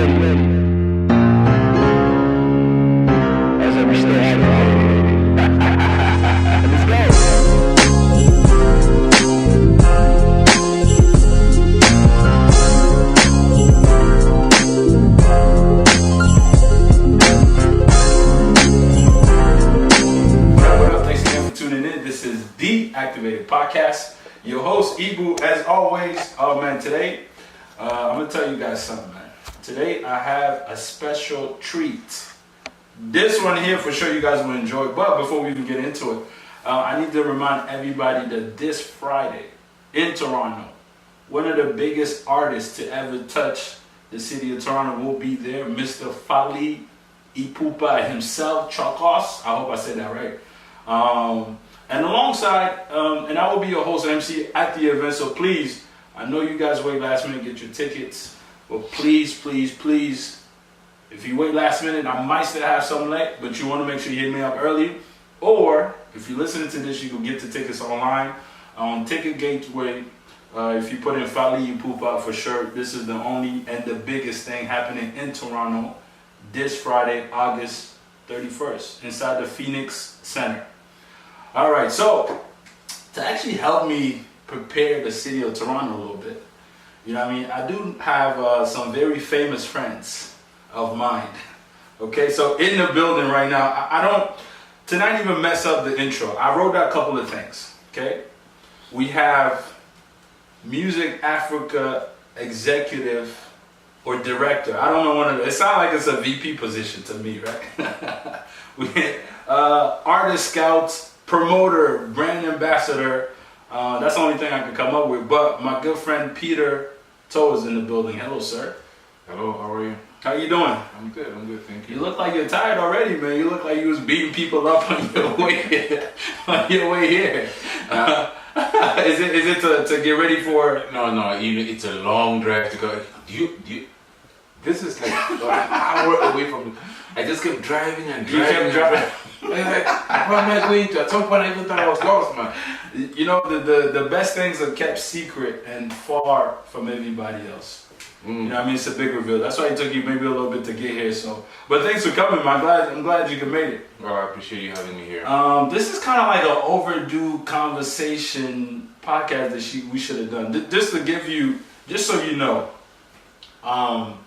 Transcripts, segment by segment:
As we still have it. Let's go. What up? Thanks again for tuning in. This is The Activated Podcast. Your host, Ibu, as always. Oh man, today, I'm going to tell you guys something, man. Today, I have a special treat. This one here, for sure, you guys will enjoy. But before we even get into it, I need to remind everybody that this Friday in Toronto, one of the biggest artists to ever touch the city of Toronto will be there, Mr. Fali Ipupa himself, Chakos. I hope I said that right. And alongside, and I will be your host and MC at the event, so please, I know you guys wait last minute, get your tickets, but please, please, please, if you wait last minute, I might still have some late, but you want to make sure you hit me up early, or if you're listening to this, you can get the tickets online on Ticket Gateway. If you put in Fali Ipupa for sure, this is the only and the biggest thing happening in Toronto this Friday, August 31st, inside the Phoenix Center. All right, so to actually help me prepare the city of Toronto a little bit, you know what I mean? I do have some very famous friends of mine. Okay, so in the building right now, I don't, to not even mess up the intro, I wrote out a couple of things, okay? We have Music Africa executive or director. I don't know one of them. It sounds like it's a VP position to me, right? We artist scouts, promoter, brand ambassador. That's the only thing I could come up with. But my good friend Peter Toe is in the building. Hello, sir. Hello, how are you? How you doing? I'm good, thank you. You look like you're tired already, man. You look like you was beating people up on your way here. On your way here. Is it to get ready for? No, it's a long drive to go. This is like an hour away from. I just kept driving and driving. You kept driving. Like, where am I going to? At some point, I even thought I was lost, man. You know, the best things are kept secret and far from everybody else. You know what I mean? It's a big reveal. That's why it took you maybe a little bit to get here. So, but thanks for coming, man. I'm glad you could make it. Well, I appreciate you having me here. This is kind of like an overdue conversation podcast that we should have done. Just to give you, just so you know, all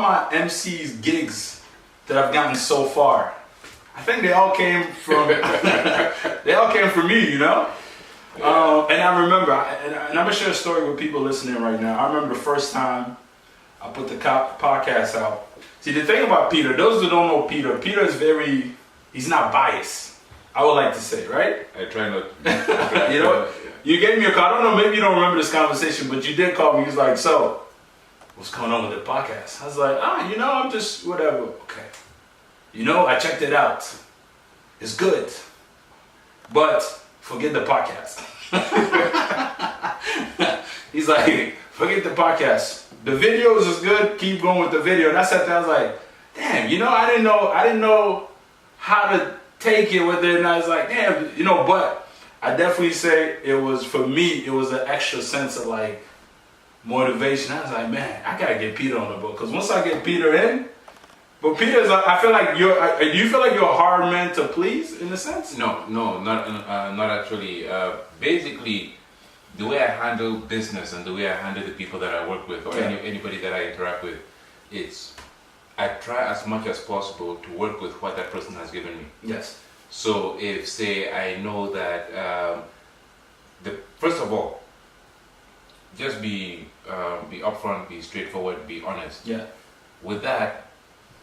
my MC's gigs that I've gotten so far, I think they all came from me, you know. And I remember, and I'm gonna share a story with people listening right now. I remember the first time I put the podcast out. See, the thing about Peter, those who don't know Peter is he's not biased, I would like to say, right? I try not. You know, you gave me a call. I don't know, maybe you don't remember this conversation, but you did call me. He was like, so, what's going on with the podcast? I was like, I'm just whatever. Okay. I checked it out. It's good. But forget the podcast. He's like, forget the podcast. The videos is good. Keep going with the video. And I sat there. I was like, damn. I didn't know how to take it with it. And I was like, damn. But I definitely say for me, it was an extra sense of like motivation. I was like, man, I gotta get Peter on the book. Because once I get Peter in, but Peter's, I feel like do you feel like you're a hard man to please in a sense? No, not actually. Basically, the way I handle business and the way I handle the people that I work with or anybody that I interact with, I try as much as possible to work with what that person has given me. Yes. So if, say, I know that, first of all, just be upfront, be straightforward, be honest. Yeah. With that,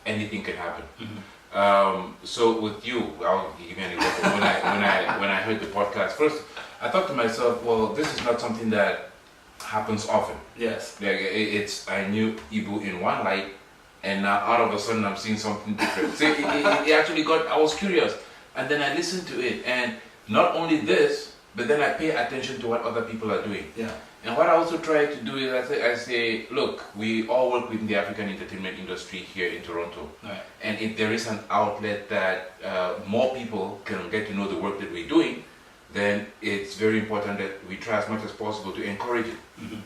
anything can happen. Mm-hmm. So with you, I'll give you an example. When I heard the podcast first, I thought to myself, well, this is not something that happens often. Yes. Like I knew Ibu in one light, and now all of a sudden I'm seeing something different. So it actually I was curious, and then I listened to it, and not only this, but then I pay attention to what other people are doing. Yeah. And what I also try to do is I say, look, we all work within the African entertainment industry here in Toronto. Right. And if there is an outlet that more people can get to know the work that we're doing, then it's very important that we try as much as possible to encourage it. Mm-hmm.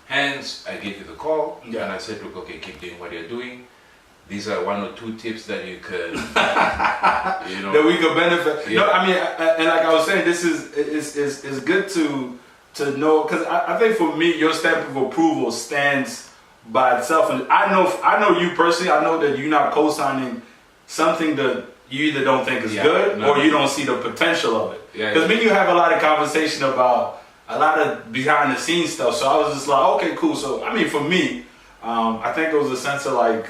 Hence, I gave you the call Yeah. and I said, look, okay, keep doing what you're doing. These are 1 or 2 tips that you could, you know. That we could benefit. Yeah. No, I mean, and like I was saying, this is good to know, because I think for me, your stamp of approval stands by itself. And I know you personally. I know that you're not co-signing something that you either don't think is good or you don't see the potential of it. Because me and you have a lot of conversation about a lot of behind the scenes stuff. So I was just like, okay, cool. So I mean, for me, I think it was a sense of like,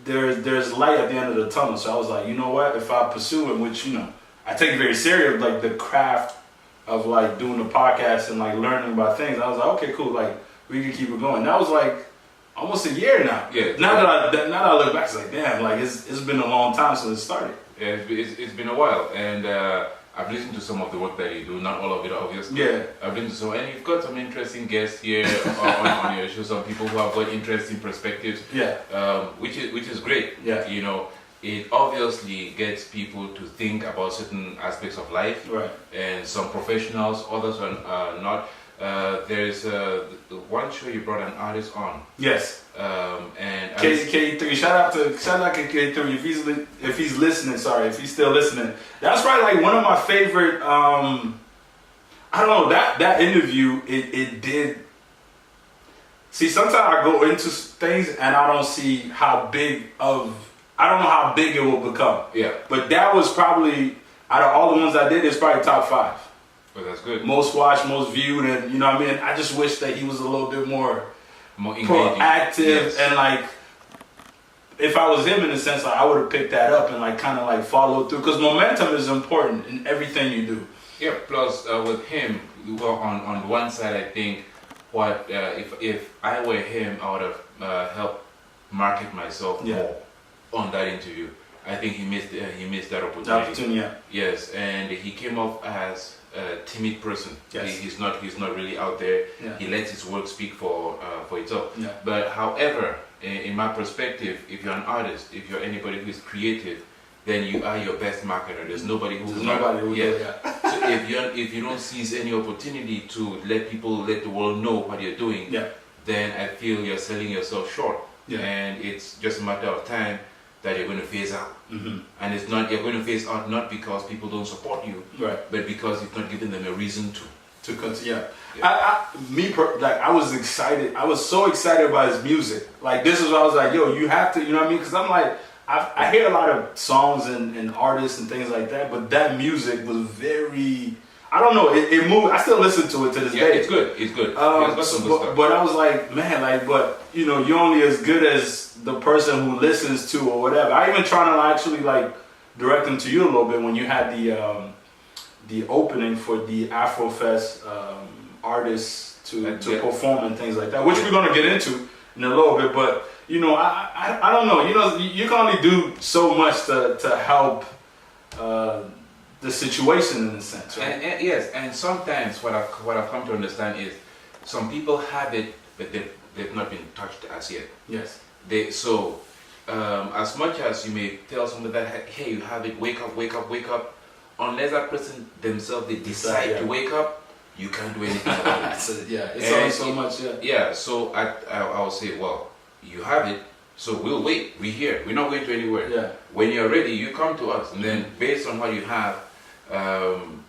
there's light at the end of the tunnel. So I was like, you know what? If I pursue it, which, you know, I take it very serious, like the craft of like doing the podcast and like learning about things. I was like, okay, cool. Like we can keep it going. That was like almost a year now. Yeah. Now that I look back, it's like, damn, like it's been a long time since it started. Yeah, it's been a while, and I've listened to some of the work that you do, not all of it, obviously. Yeah. I've listened to some, and you've got some interesting guests here on your show. Some people who have got interesting perspectives. Yeah. Which is great. Yeah. You know, it obviously gets people to think about certain aspects of life. Right. And some professionals, others are not. There's the one show you brought an artist on. Yes. And K3, shout out to K3 if he's listening. Sorry, if he's still listening. That's probably like one of my favorite. I don't know, that interview. It did. See, sometimes I go into things and I don't see how big of. I don't know how big it will become. Yeah. But that was probably, out of all the ones I did, it's probably top 5. Well, that's good. Most watched, most viewed, and you know what I mean. I just wish that he was a little bit more engaging. proactive. And like, if I was him in a sense, like I would have picked that up and like kind of like followed through, because momentum is important in everything you do. Yeah. Plus, with him, well, on one side, I think what if I were him, I would have helped market myself more on that interview. I think he missed that opportunity. Yeah. Yes, and he came off as a timid person. Yes. He's not really out there. Yeah. He lets his work speak for itself. Yeah. But however, in my perspective, if you're an artist, if you're anybody who is creative, then you are your best marketer. There's nobody who So if you don't seize any opportunity to let the world know what you're doing, then I feel you're selling yourself short. Yeah. And it's just a matter of time that you're going to phase out. Mm-hmm. And it's not, you're going to phase out not because people don't support you, Right. but because you've not given them a reason to. Continue. I was excited. I was so excited about his music. Like, this is what I was like, yo, you have to, you know what I mean? Because I'm like, I hear a lot of songs and artists and things like that, but that music was very, I don't know, it moved. I still listen to it to this day. It's good. It's good. It's got some good stuff. But I was like, man, like, but you know, you're only as good as the person who listens to or whatever. I even trying to actually like direct them to you a little bit when you had the opening for the Afrofest artists to perform and things like that, which we're gonna get into in a little bit. But you know, I don't know. You know, you can only do so much to help the situation in a sense, right? And yes, and sometimes what I've come to understand is some people have it, but they've not been touched as yet. Yes. As much as you may tell somebody that, hey, you have it, wake up, unless that person themselves, they decide to wake up, you can't do anything about it. It's only so much, Yeah, so I'll say, well, you have it, so we'll wait. We're here. We're not going to anywhere. Yeah. When you're ready, you come to us, and then based on what you have,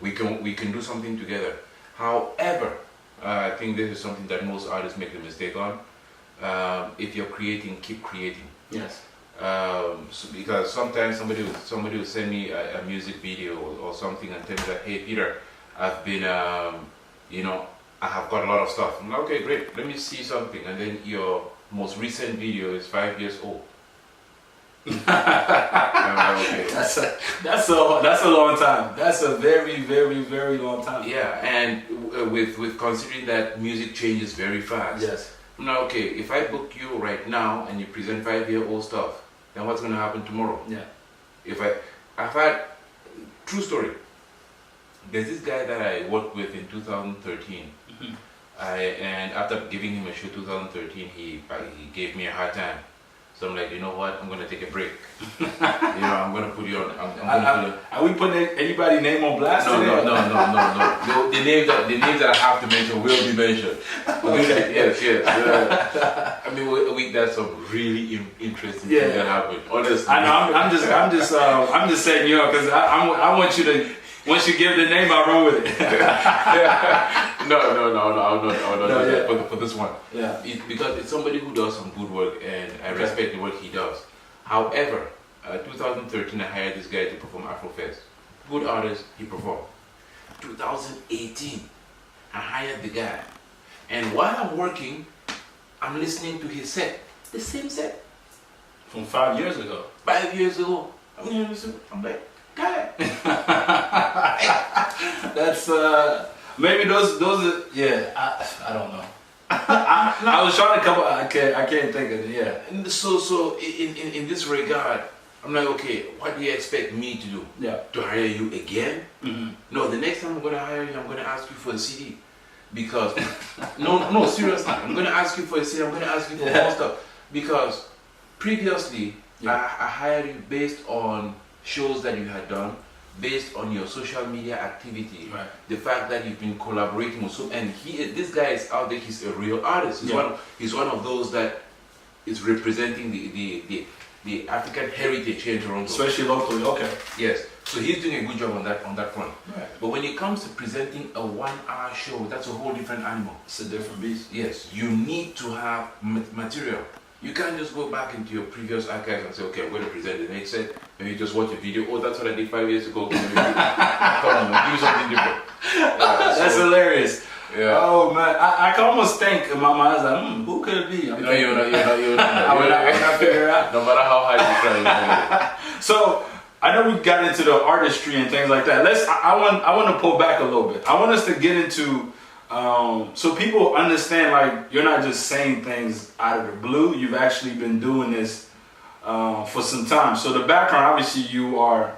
we can do something together. However, I think this is something that most artists make the mistake on. If you're creating, keep creating. Yes. Because sometimes somebody will send me a music video or something and tell me that, hey Peter, I've been, I have got a lot of stuff. I'm like, okay, great, let me see something. And then your most recent video is 5 years old. Okay. That's a long time. That's a very, very, very long time. Yeah, and with considering that music changes very fast. Yes. Now, okay, if I book you right now and you present 5-year-old stuff, then what's going to happen tomorrow? Yeah. I've had, true story. There's this guy that I worked with in 2013. And after giving him a show 2013, he gave me a hard time. So I'm like, you know what? I'm gonna take a break. I'm gonna put you on. I'm gonna put are we putting anybody name on blast no, today? no. The names that I have to mention will be mentioned. Okay. Yes. I mean, we that's some really interesting thing that happened. Honestly, I know. I'm just setting you up because I want you to. Once you give the name, I'll run with it. No, I'll not do that for this one. Yeah. Because it's somebody who does some good work, and I respect the work he does. However, 2013, I hired this guy to perform Afrofest. Good artist, he performed. 2018, I hired the guy, and while I'm working, I'm listening to his set, the same set From 5 years ago. 5 years ago. I'm like, guy. That's maybe those are, yeah. I don't know. I was trying to come. I can't think of it. Yeah. And so in this regard, I'm like, okay, what do you expect me to do? Yeah. To hire you again? Mm-hmm. No, the next time I'm gonna hire you, I'm gonna ask you for a CD. Because no, seriously, I'm gonna ask you for a CD. I'm gonna ask you for more stuff. Because previously, I hired you based on shows that you had done, based on your social media activity, right. The fact that you've been collaborating with and this guy is out there. He's a real artist. He's one of those that is representing the African heritage here in Toronto, Especially locally. Okay. Yes, so he's doing a good job on that front. Right. But when it comes to presenting a 1-hour show, that's a whole different animal. It's a different beast. Yes, you need to have material. You can't just go back into your previous archives and say, okay, I'm going to present the next set, and you just watch a video. Oh, that's what I did 5 years ago. Come on, do something different. That's hilarious. Yeah. Oh man, I can almost think in my mind, I was like, who could it be? You're not. I would not figure it out. No matter how hard you try. So I know we got into the artistry and things like that. I want to pull back a little bit. I want us to get into so people understand, like, you're not just saying things out of the blue. You've actually been doing this for some time. So the background, obviously, you are.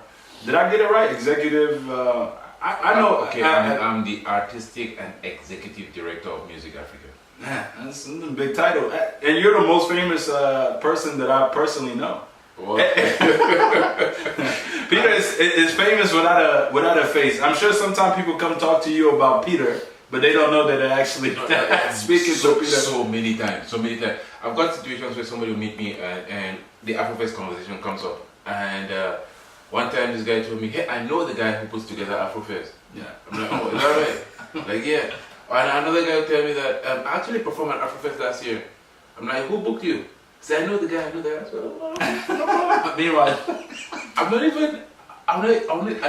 Did I get it right? Executive. I know. Okay, I'm the artistic and executive director of Music Africa. Man, that's a big title, and you're the most famous person that I personally know. Peter is famous without a face. I'm sure sometimes people come talk to you about Peter, but they don't know that they're actually speaking to Peter. So many times. I've got situations where somebody will meet me and the Afrofest conversation comes up. And one time this guy told me, hey, I know the guy who puts together Afrofest. Yeah. I'm like, oh, is that right? Like, yeah. And another guy will tell me that I actually performed at Afrofest last year. I'm like, who booked you? Say, I know the guy. I said, oh, Meanwhile, at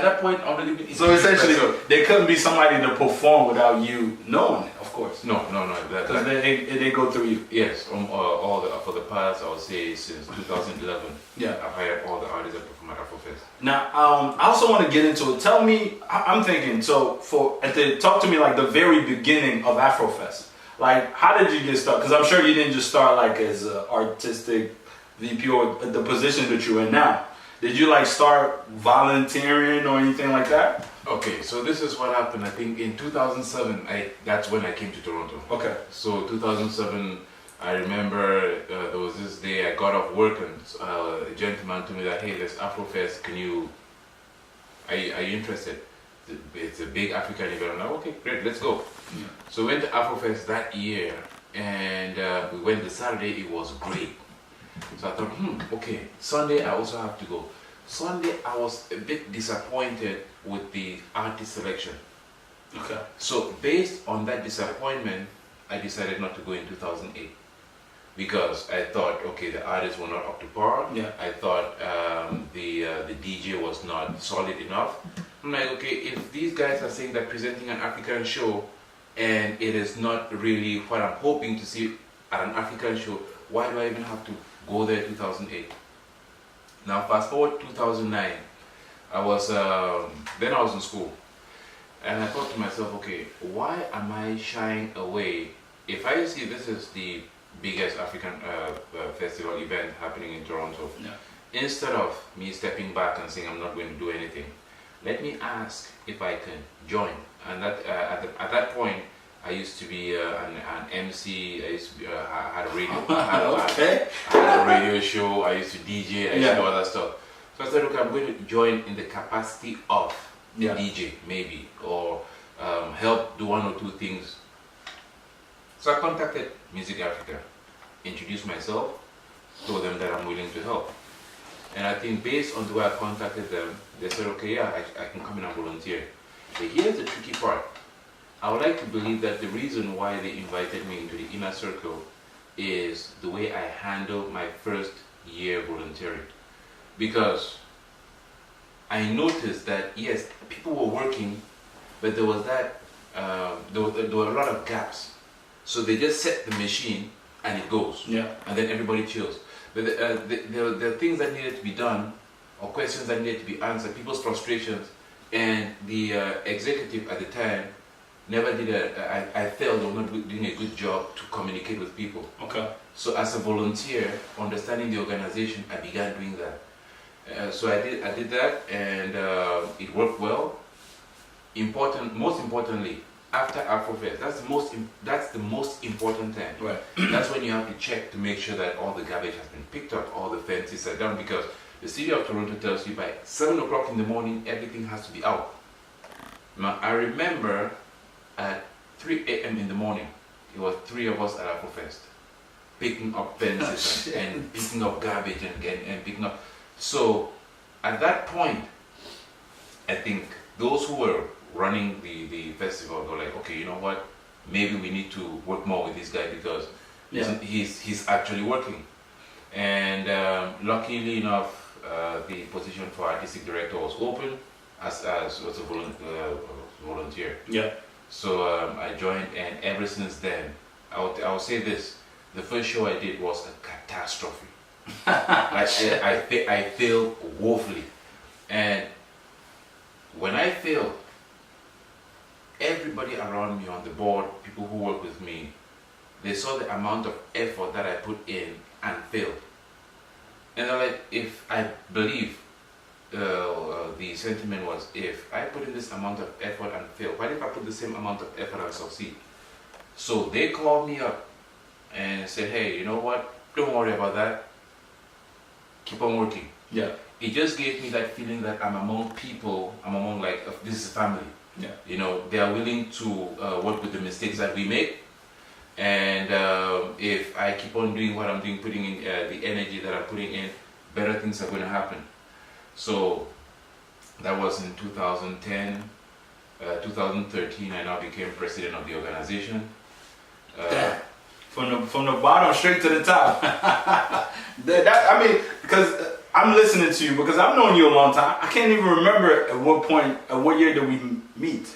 that point, I'm not even. so essentially, there couldn't be somebody to perform without you knowing it, of course. No. Because they go through you. Yes, for the past, I would say since 2011. Yeah. I've hired all the artists that perform at Afrofest. Now, I also want to get into it. Tell me, I'm thinking, so talk to me like the very beginning of Afrofest. Like, how did you get started? Because I'm sure you didn't just start like as an artistic VP or the position that you're in now. Did you like start volunteering or anything like that? Okay, so this is what happened. I think in 2007, that's when I came to Toronto. Okay. So 2007, I remember there was this day I got off work and a gentleman told me that, hey, there's Afrofest. Are you interested? It's a big African event. I'm like, okay, great, let's go. Yeah. So we went to Afrofest that year, and we went the Saturday. It was great. So I thought, okay, Sunday I also have to go. Sunday I was a bit disappointed with the artist selection. Okay. So based on that disappointment, I decided not to go in 2008. Because I thought, okay, the artists were not up to par. Yeah. I thought the DJ was not solid enough. I'm like, okay, if these guys are saying that presenting an African show and it is not really what I'm hoping to see at an African show, why do I even have to go there 2008? Now fast forward 2009, I was in school. And I thought to myself, okay, why am I shying away? If I see this is the biggest African festival event happening in Toronto, instead of me stepping back and saying I'm not going to do anything, let me ask if I can join. And that at that point, I used to be an MC. I used to be, I had a radio. Okay. I had a radio show. I used to DJ. I used to do all that stuff. So I said, okay, I'm going to join in the capacity of DJ, maybe, or help do one or two things. So I contacted Music Africa, introduced myself, told them that I'm willing to help. And I think based on the way I contacted them, they said, okay, yeah, I can come in and volunteer. But here's the tricky part. I would like to believe that the reason why they invited me into the inner circle is the way I handled my first year volunteering. Because I noticed that, yes, people were working, but there was that, there were a lot of gaps. So they just set the machine and it goes. Yeah. And then everybody chills. But there are things that needed to be done, or questions that needed to be answered, people's frustrations, and the executive at the time never did I felt they were not doing a good job to communicate with people. Okay. So as a volunteer, understanding the organization, I began doing that. So I did that, and it worked well. Most importantly, after Afrofest, that's the most important thing. Right. That's when you have to check to make sure that all the garbage has been picked up, all the fences are done, because the city of Toronto tells you by 7 o'clock in the morning, everything has to be out. Now, I remember at 3 a.m. in the morning, it was 3 of us at Afrofest, picking up fences and picking up garbage and picking up. So at that point, I think those who were running the festival were like, okay, you know what? Maybe we need to work more with this guy because he's actually working. And luckily enough, the position for artistic director was open as a volunteer. Yeah. So I joined, and ever since then, I'll say this: the first show I did was a catastrophe. I failed woefully, and when I failed, everybody around me on the board, people who work with me, they saw the amount of effort that I put in and failed. And they're like, if I believe, the sentiment was, if I put in this amount of effort and fail, what if I put the same amount of effort and succeed? So they called me up and said, hey, you know what? Don't worry about that. Keep on working. Yeah. It just gave me that feeling that I'm among people, this is family. Yeah. You know, they are willing to work with the mistakes that we make. And if I keep on doing what I'm doing, putting in the energy that I'm putting in, better things are going to happen. So that was in 2010, 2013, I now became president of the organization. From the bottom straight to the top. Because I'm listening to you, because I've known you a long time. I can't even remember at what year did we meet?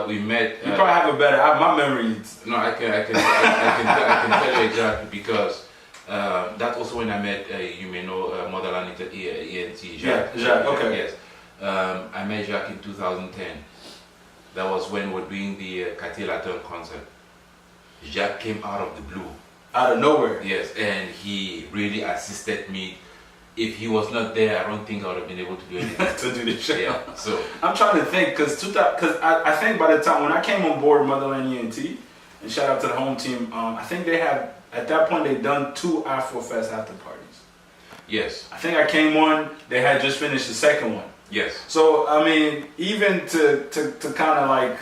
We met. You probably have a better. My memory. No, I can tell you exactly, because that's also when I met. You may know Motherland ENT. Jacques. Yeah, Jacques. Okay. Yes. I met Jacques in 2010. That was when we were doing the Cartier Latin concert. Jacques came out of the blue. Out of nowhere. Yes, and he really assisted me. If he was not there, I don't think I would have been able to do anything. To do the show. Yeah, so I'm trying to think, because I think by the time when I came on board Motherland ENT, and shout out to the home team, I think they had, at that point, they'd done 2 Afrofest after parties. yes, I think I came on, they had just finished the second one. yes. So, I mean, even to kind of like,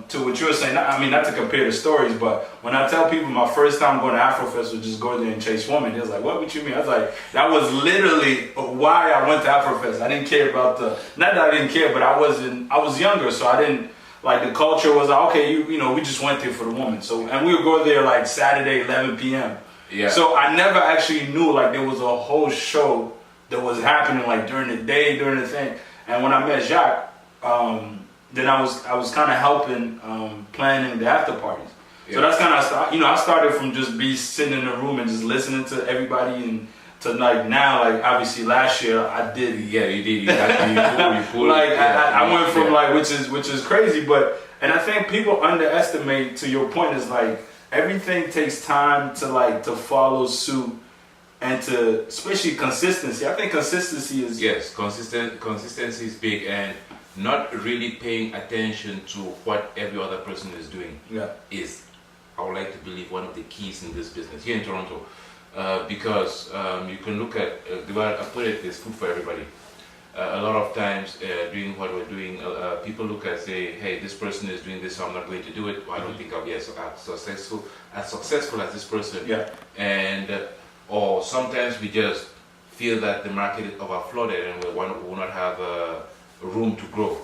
to what you were saying, not to compare the stories, but when I tell people my first time going to Afrofest was just go there and chase women, they was like, what would you mean? I was like, that was literally why I went to Afrofest. I didn't care about not that I didn't care, but I was younger, so I didn't, like, the culture was like, okay, you know, we just went there for the woman. So, and we would go there like Saturday, 11 p.m. Yeah. So I never actually knew, like, there was a whole show that was happening, like, during the day, during the thing. And when I met Jacques, then I was kind of helping planning the after parties. Yeah. So that's kind of, I started from just sitting in a room and just listening to everybody, and to like now, like obviously last year I did. Yeah, you did. You pulled. Like I went from like which is crazy, and I think people underestimate, to your point, is like everything takes time to follow suit. And to, especially consistency. I think consistency is... Yes, consistency is big, and not really paying attention to what every other person is doing is I would like to believe, one of the keys in this business here in Toronto. Because you can look at, the way I put it, there's food for everybody. A lot of times doing what we're doing, people look and say, hey, this person is doing this, so I'm not going to do it. Or I don't think I'll be as successful as this person. Yeah. And or sometimes we just feel that the market is overflooded and we will not have room to grow.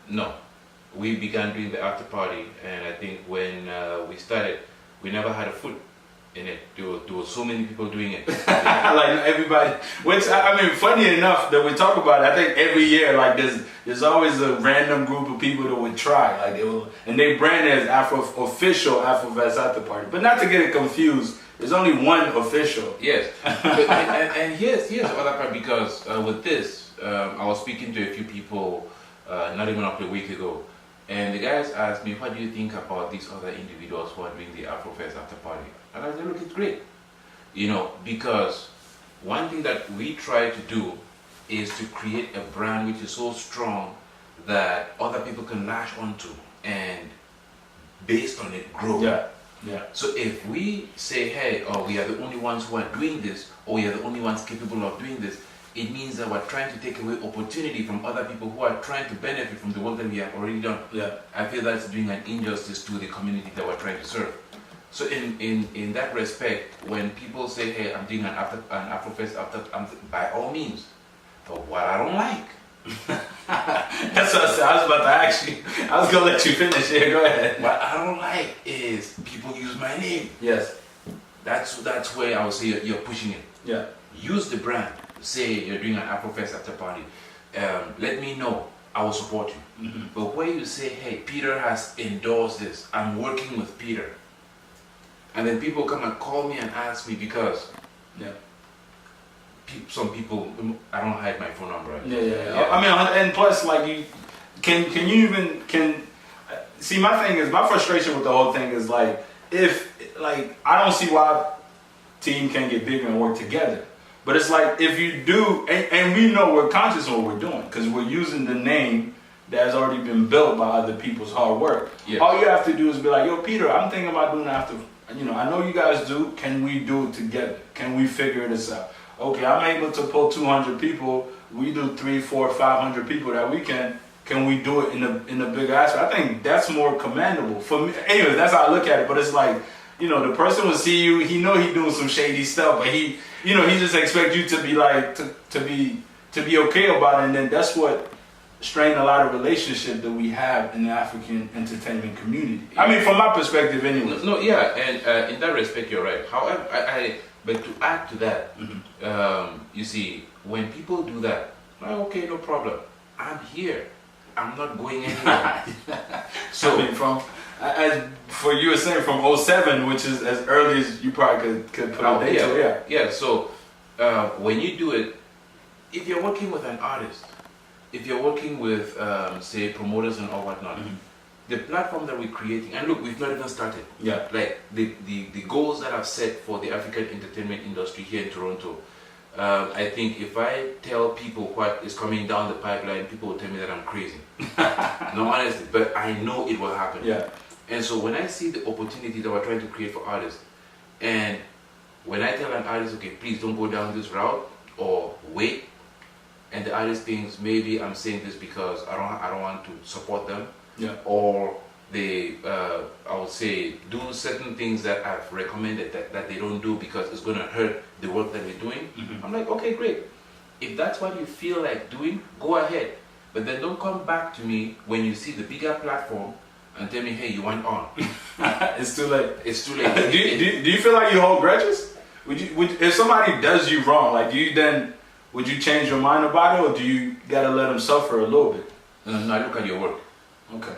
No, we began doing the after party, and I think when we started, we never had a foot in it. There were so many people doing it. Like everybody, which I mean, funny enough that we talk about it, I think every year, like there's always a random group of people that would try, like and they brand it as official Afrofest after party. But not to get it confused, there's only one official. Yes, and here's the other part, because with this, I was speaking to a few people not even up to a week ago, and the guys asked me, what do you think about these other individuals who are doing the Afrofest after party? And I said, look, it's great. You know, because one thing that we try to do is to create a brand which is so strong that other people can latch onto and based on it grow. Yeah. Yeah. So if we say, hey, oh, we are the only ones who are doing this, or we are the only ones capable of doing this, it means that we're trying to take away opportunity from other people who are trying to benefit from the work that we have already done. Yeah. I feel that's doing an injustice to the community that we're trying to serve. So in that respect, when people say, hey, I'm doing an Afrofest by all means. But what I don't like, That's what I said. I was about to ask you. I was gonna let you finish. Yeah, go ahead. what I don't like is people use my name. Yes. That's where I would say you're pushing it. Yeah. Use the brand. Say you're doing an Afrofest after party. Let me know. I will support you. Mm-hmm. But when you say, hey, Peter has endorsed this, I'm working with Peter. And then people come and call me and ask me, because some people, I don't hide my phone number. Right? Yeah. I mean, and plus, like, you can you even see, my thing is, my frustration with the whole thing is, like, if, like, I don't see why team can get bigger and work together. But it's like, if you do, and we know we're conscious of what we're doing, because we're using the name that has already been built by other people's hard work. Yeah. All you have to do is be like, yo, Peter, I'm thinking about doing after, you know, I know you guys do, can we do it together? Can we figure this out? Okay, I'm able to pull 200 people, we do 300, 400, 500 people that weekend, can we do it in a bigger aspect? I think that's more commendable. For me, anyways, that's how I look at it, but it's like, you know, the person will see you, he know he doing some shady stuff, but he, you know, he just expects you to be like, to be okay about it, and then that's what strained a lot of relationships that we have in the African entertainment community. I mean, from my perspective anyway. No, yeah, and in that respect, you're right. However, but to add to that, you see, when people do that, okay, no problem. I'm here. I'm not going anywhere. So, I mean, as for you were saying, from 07, which is as early as you probably could put out data. Yeah. So when you do it, if you're working with an artist, if you're working with, say, promoters and all whatnot, the platform that we're creating, and look, we've not even started. Yeah. Like the goals that I've set for the African entertainment industry here in Toronto, I think if I tell people what is coming down the pipeline, people will tell me that I'm crazy. No, honestly, but I know it will happen. Yeah. And so when I see the opportunity that we're trying to create for artists, and when I tell an artist, okay, please don't go down this route, or wait, and the artist thinks maybe I'm saying this because I don't want to support them, or they, I would say, do certain things that I've recommended that they don't do because it's going to hurt the work that we're doing. I'm like, okay, great. If that's what you feel like doing, go ahead. But then don't come back to me when you see the bigger platform and tell me, hey, you went on. It's too late. It's too late. do you feel like you hold grudges? Would if somebody does you wrong, like, would you change your mind about it, or do you gotta let them suffer a little bit? No, I look at your work. Okay.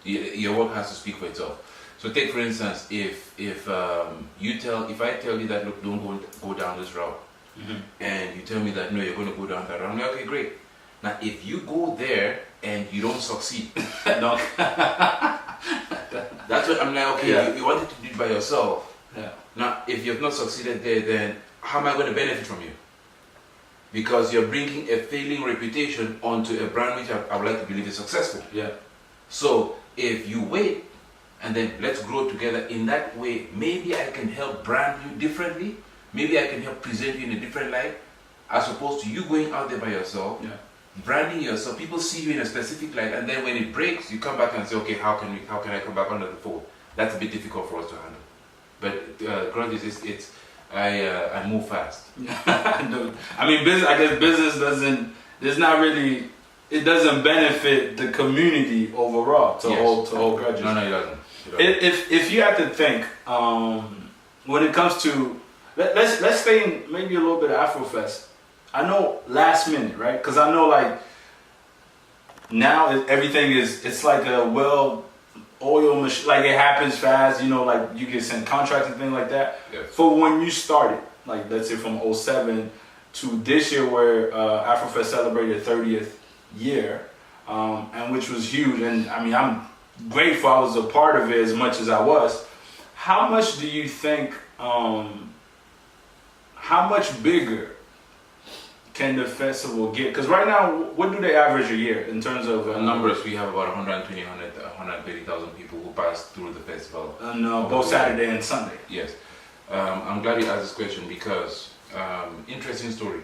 Your work has to speak for itself. So take, for instance, if I tell you that, look, don't go down this route, and you tell me that no, you're going to go down that route, I'm like, okay, great. Now, if you go there and you don't succeed, No. that's what I'm like. Okay, you wanted to do it by yourself. Yeah. Now, if you've not succeeded there, then how am I going to benefit from you? Because you're bringing a failing reputation onto a brand which I would like to believe is successful. Yeah. So if you wait and then let's grow together. In that way, maybe I can help brand you differently. Maybe I can help present you in a different light, as opposed to you going out there by yourself, branding yourself. People see you in a specific light, and then when it breaks, you come back and say, okay, how can I come back under the fold? That's a bit difficult for us to handle. But growth is I move fast. I mean, business. I guess business doesn't. There's not really. It doesn't benefit the community overall to hold grudges. No, it doesn't. If you have to think, when it comes to let's stay in maybe a little bit of Afrofest. I know last minute, right? Because I know like now everything it's like a oil machine. Like it happens fast. You know, like you get sent contracts and things like that. Yes. For when you started, like let's say from 07 to this year, where Afrofest celebrated 30th year, and which was huge. And I mean, I'm grateful I was a part of it as much as I was. How much do you think? How much bigger can the festival get? Because right now, what do they average a year in terms of numbers? We have about 130,000 people who pass through the festival. Both Saturday and Sunday. Yes. I'm glad you asked this question because interesting story.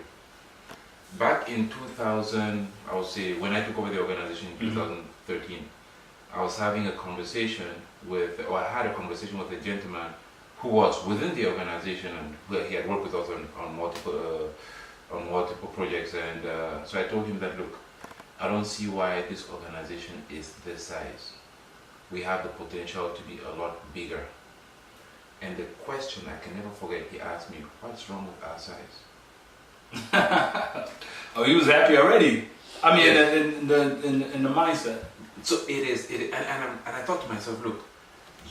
Back in 2000, I would say when I took over the organization in 2013, I was having a conversation I had a conversation with a gentleman who was within the organization and who he had worked with us on multiple projects. And so I told him that, look, I don't see why this organization is this size. We have the potential to be a lot bigger. And the question I can never forget, he asked me, what's wrong with our size? Oh, he was happy already. I mean, in the mindset. So it is, and I thought to myself, look,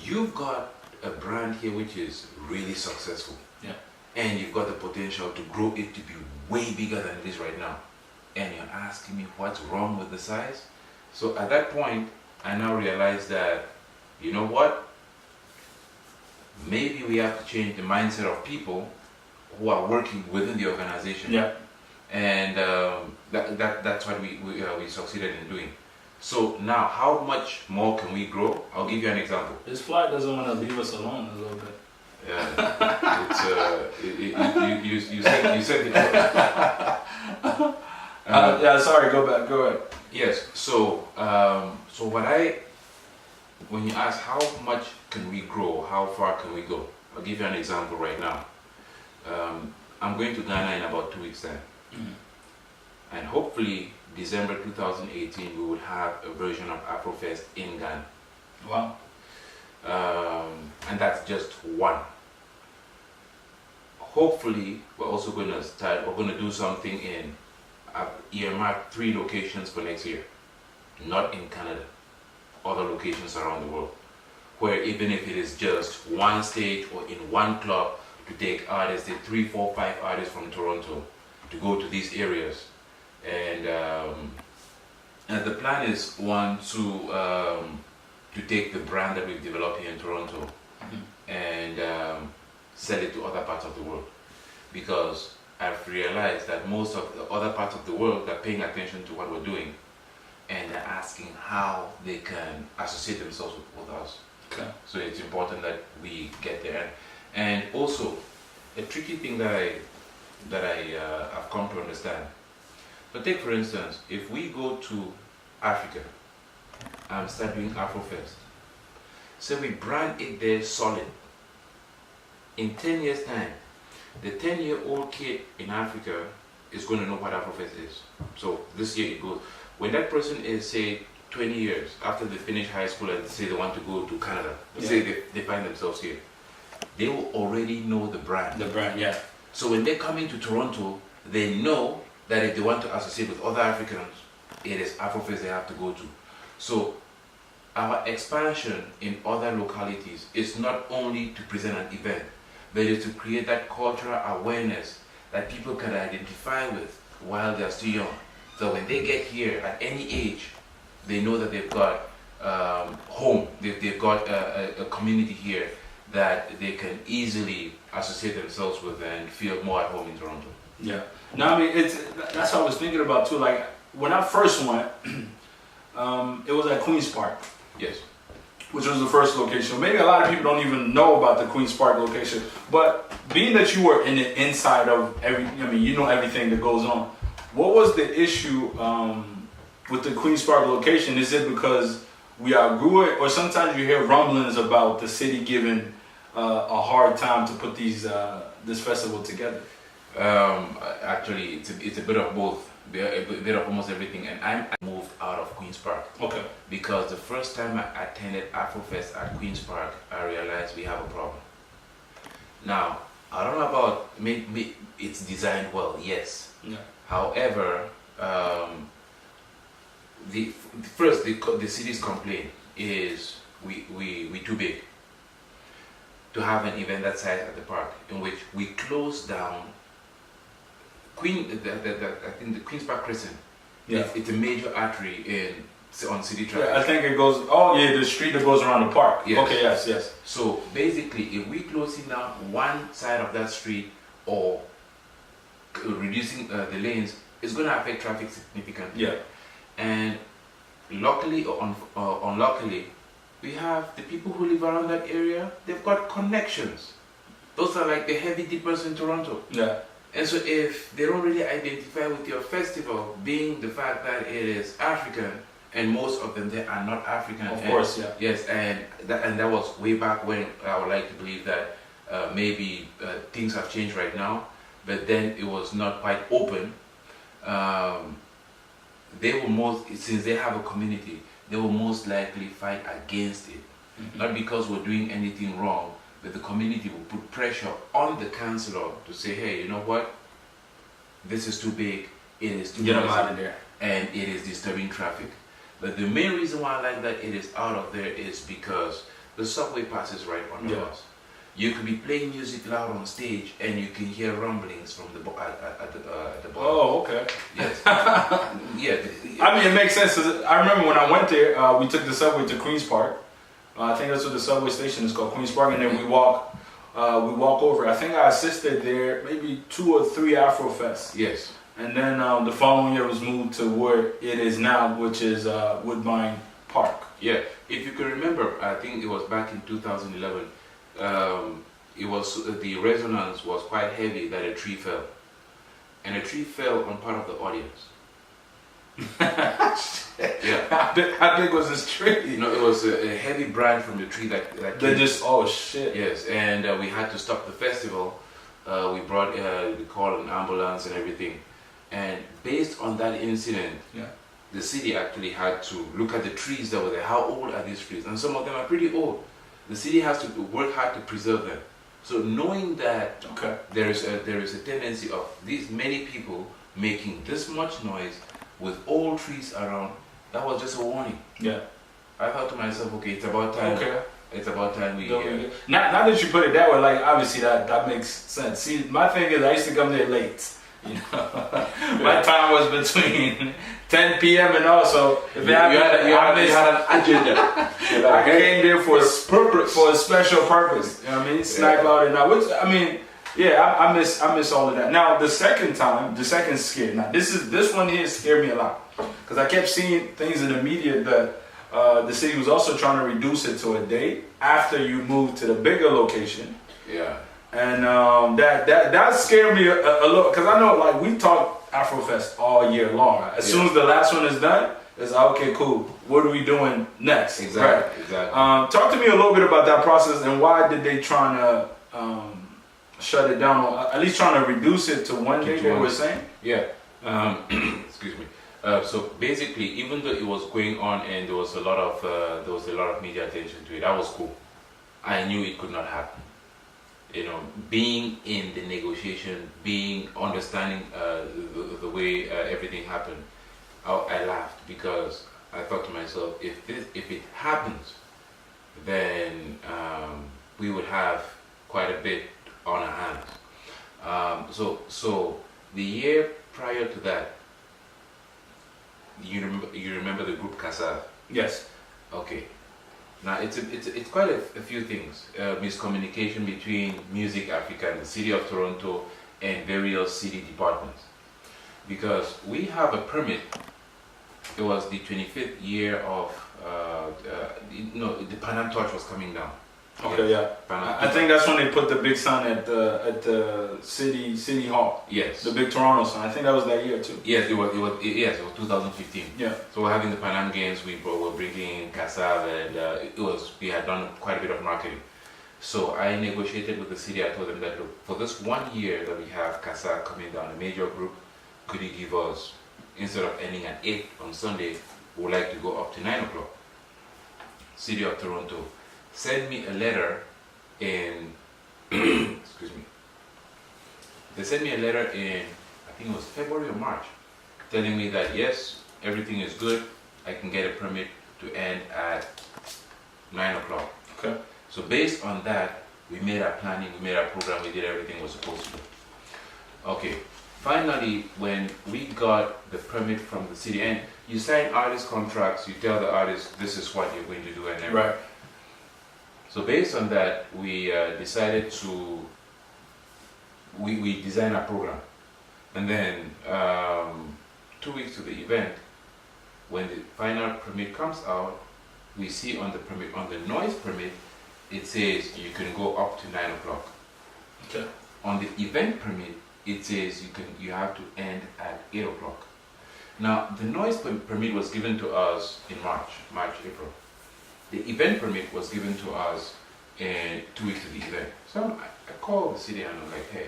you've got a brand here which is really successful, and you've got the potential to grow it to be way bigger than it is right now, and you're asking me what's wrong with the size? So at that point, I now realize that, you know what? Maybe we have to change the mindset of people who are working within the organization. And that's what we succeeded in doing. So now, how much more can we grow? I'll give you an example. This fly doesn't want to leave us alone a little bit. Yeah, it's you said it. Sorry. Go ahead. Yes. So when you ask how much can we grow, how far can we go? I'll give you an example right now. I'm going to Ghana in about 2 weeks' time. And hopefully December 2018 we will have a version of Afrofest in Ghana. Wow. And that's just one. Hopefully we're also going to do something in earmark 3 locations for next year. Not in Canada, other locations around the world, where even if it is just one stage or in one club, to take artists, the 3, 4, 5 artists from Toronto to go to these areas. And the plan is to take the brand that we've developed here in Toronto and sell it to other parts of the world, because I've realized that most of the other parts of the world are paying attention to what we're doing and they're asking how they can associate themselves with us. Okay. So it's important that we get there. And also, a tricky thing that I have come to understand. But take for instance, if we go to Africa and start doing Afrofest, say we brand it there solid. In 10 years' time, the 10-year-old kid in Africa is going to know what Afrofest is. So this year it goes. When that person is, say, 20 years after they finish high school and say they want to go to Canada, say they find themselves here, they will already know the brand. The brand, yeah. So when they're coming to Toronto, they know that if they want to associate with other Africans, it is Afrofest they have to go to. So our expansion in other localities is not only to present an event, but it is to create that cultural awareness that people can identify with while they're still young. So when they get here at any age, they know that they've got home, they've got a community here that they can easily associate themselves with and feel more at home in Toronto. Yeah. No, I mean, that's what I was thinking about too. Like when I first went, it was at Queen's Park. Yes. which was the first location. Maybe a lot of people don't even know about the Queen's Park location. But being that you were in the inside of you know everything that goes on. What was the issue with the Queen's Park location? Is it because we outgrew it, or sometimes you hear rumblings about the city giving a hard time to put this festival together? Actually, it's a bit of both, a bit of almost everything. And I moved out of Queen's Park. Okay. Because the first time I attended Afrofest at Queen's Park, I realized we have a problem. Now, I don't know about maybe it's designed well, yes. Yeah. However, the city's complaint is we too big to have an event that size at the park, in which we close down I think the Queen's Park Crescent. Yeah. It's a major artery on city traffic. Yeah, I think it goes. Oh yeah, the street that goes around the park. Yes. Okay. Yes. So basically, if we closing down one side of that street or reducing the lanes, it's going to affect traffic significantly. Yeah. And luckily or unluckily, we have the people who live around that area. They've got connections. Those are like the heavy dippers in Toronto. Yeah. And so if they don't really identify with your festival, being the fact that it is African, and most of them they are not African. Of course, yeah. Yes, and that was way back when. I would like to believe that maybe things have changed right now, but then it was not quite open. They will since they have a community, they will most likely fight against it. Mm-hmm. Not because we're doing anything wrong, but the community will put pressure on the councillor to say, hey, you know what? This is too big. It is too Get them noisy, out of there. and it is disturbing traffic. But the main reason why I like that it is out of there is because the subway passes right under us. You could be playing music loud on stage, and you can hear rumblings from the at the bottom. Oh, okay. Yes. Yeah. I mean, it makes sense. I remember when I went there, we took the subway to Queen's Park. I think that's what the subway station is called, Queen's Park, and then we walk over. I think I assisted there maybe 2 or 3 Afrofests. Yes. And then the following year was moved to where it is now, which is Woodbine Park. Yeah. If you can remember, I think it was back in 2011. It was the resonance was quite heavy that a tree fell, and a tree fell on part of the audience. Yeah. How big was this tree? You know, it was a heavy branch from the tree that They just, oh shit. Yes, and we had to stop the festival. We called an ambulance and everything. And based on that incident, the city actually had to look at the trees that were there. How old are these trees? And some of them are pretty old. The city has to work hard to preserve them. So knowing that there is a tendency of these many people making this much noise with old trees around, that was just a warning. Yeah. I thought to myself, okay, it's about time. Okay. It's about time we. Now that you put it that way, like obviously that makes sense. See, my thing is I used to come there late. You know, my time was between 10 p.m. and also if you had an agenda. I came there for a special purpose. You know what I mean? Snipe out and out. Which I mean, yeah, I miss all of that. Now the second scare. Now this one here scared me a lot because I kept seeing things in the media that the city was also trying to reduce it to a day after you moved to the bigger location. Yeah. And that scared me a little because I know like we talk Afrofest all year long. As soon as the last one is done, it's like, okay, cool. What are we doing next? Exactly. Right. Exactly. Talk to me a little bit about that process and why did they trying to shut it down, or at least trying to reduce it to one day? They were saying. Yeah. Excuse me. So basically, even though it was going on and there was a lot of media attention to it, that was cool. I knew it could not happen. You know, being in the negotiation, understanding the way everything happened, I laughed because I thought to myself, if it happens, then we would have quite a bit on our hands. So the year prior to that, you remember the group Casa? Yes. Okay. Now it's quite a few things. Miscommunication between Music Africa and the City of Toronto and various city departments. Because we have a permit it was the 25th year of the Panam Torch was coming down. Okay, yeah. I think that's when they put the big sign at the city hall. Yes. The big Toronto sign. I think that was that year too. Yes, it was 2015. Yeah. So we're having the Panam Games. We were bringing in Kassav, and we had done quite a bit of marketing. So I negotiated with the city. I told them that, look, for this 1 year that we have Kassav coming down, a major group, could you give us, instead of ending at 8 on Sunday, we would like to go up to 9 o'clock. City of Toronto sent me a letter in excuse me. They sent me a letter in, I think it was February or March, telling me that yes, everything is good. I can get a permit to end at 9 o'clock. Okay. So based on that, we made our planning, we made our program, we did everything we were supposed to do. Okay. Finally, when we got the permit from the city, and you sign artist contracts, you tell the artist this is what you're going to do, and everything. Right. So based on that, we decided to we design our program, and then 2 weeks to the event, when the final permit comes out, we see on the permit, on the noise permit, it says you can go up to 9 o'clock. Okay. On the event permit, it says you have to end at 8 o'clock. Now, the noise permit was given to us in March, April. The event permit was given to us in 2 weeks of the event. So I called the city and I'm like, hey,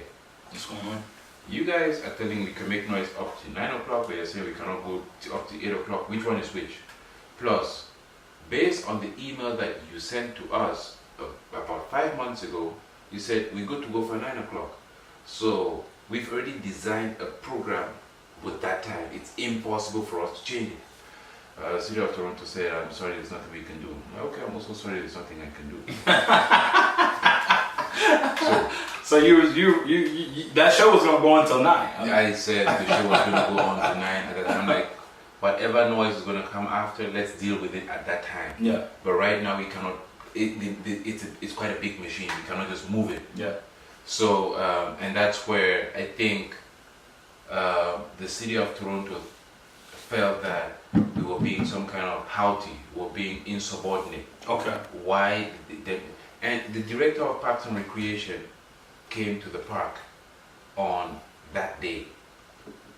What's going on? you guys are telling me we can make noise up to 9 o'clock, but you're saying we cannot go up to 8 o'clock. Which one is which? Plus, based on the email that you sent to us about 5 months ago, you said we're good to go for 9 o'clock. So we've already designed a program with that time. It's impossible for us to change it. City of Toronto said, I'm sorry, there's nothing we can do. Okay, I'm also sorry, there's nothing I can do. So you that show was gonna go until 9. I said the show was going to go on to 9. And I'm like, whatever noise is going to come after, let's deal with it at that time. Yeah. But right now we cannot, it's quite a big machine. We cannot just move it. Yeah. So, and that's where I think the City of Toronto felt that we were being some kind of haughty, we were being insubordinate. Okay. Why? And the director of Parks and Recreation came to the park on that day.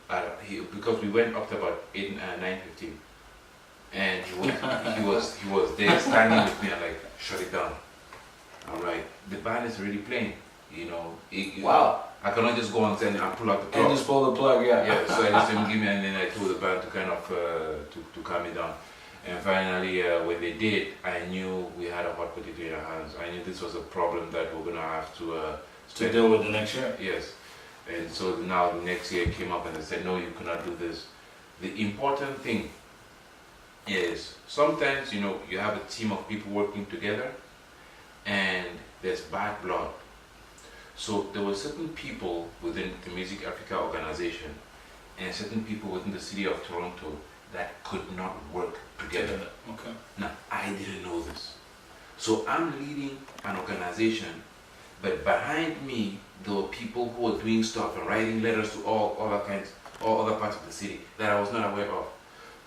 Because we went up to about 9:15, and he was there standing with me and like, shut it down. I'm like, the band is already playing, you know. Wow. I cannot just go on and pull out the plug. And just pull the plug, yeah. Yeah, so I just didn't give me, and then I told the band to kind of to calm me down. And finally, when they did, I knew we had a hot potato in our hands. I knew this was a problem that we're gonna have to deal with the next year. Yes. And so now the next year came up and they said, no, you cannot do this. The important thing is sometimes, you know, you have a team of people working together and there's bad blood. So there were certain people within the Music Africa organization and certain people within the City of Toronto that could not work together. Okay. Now, I didn't know this. So I'm leading an organization, but behind me, there were people who were doing stuff and writing letters to all other parts of the city that I was not aware of.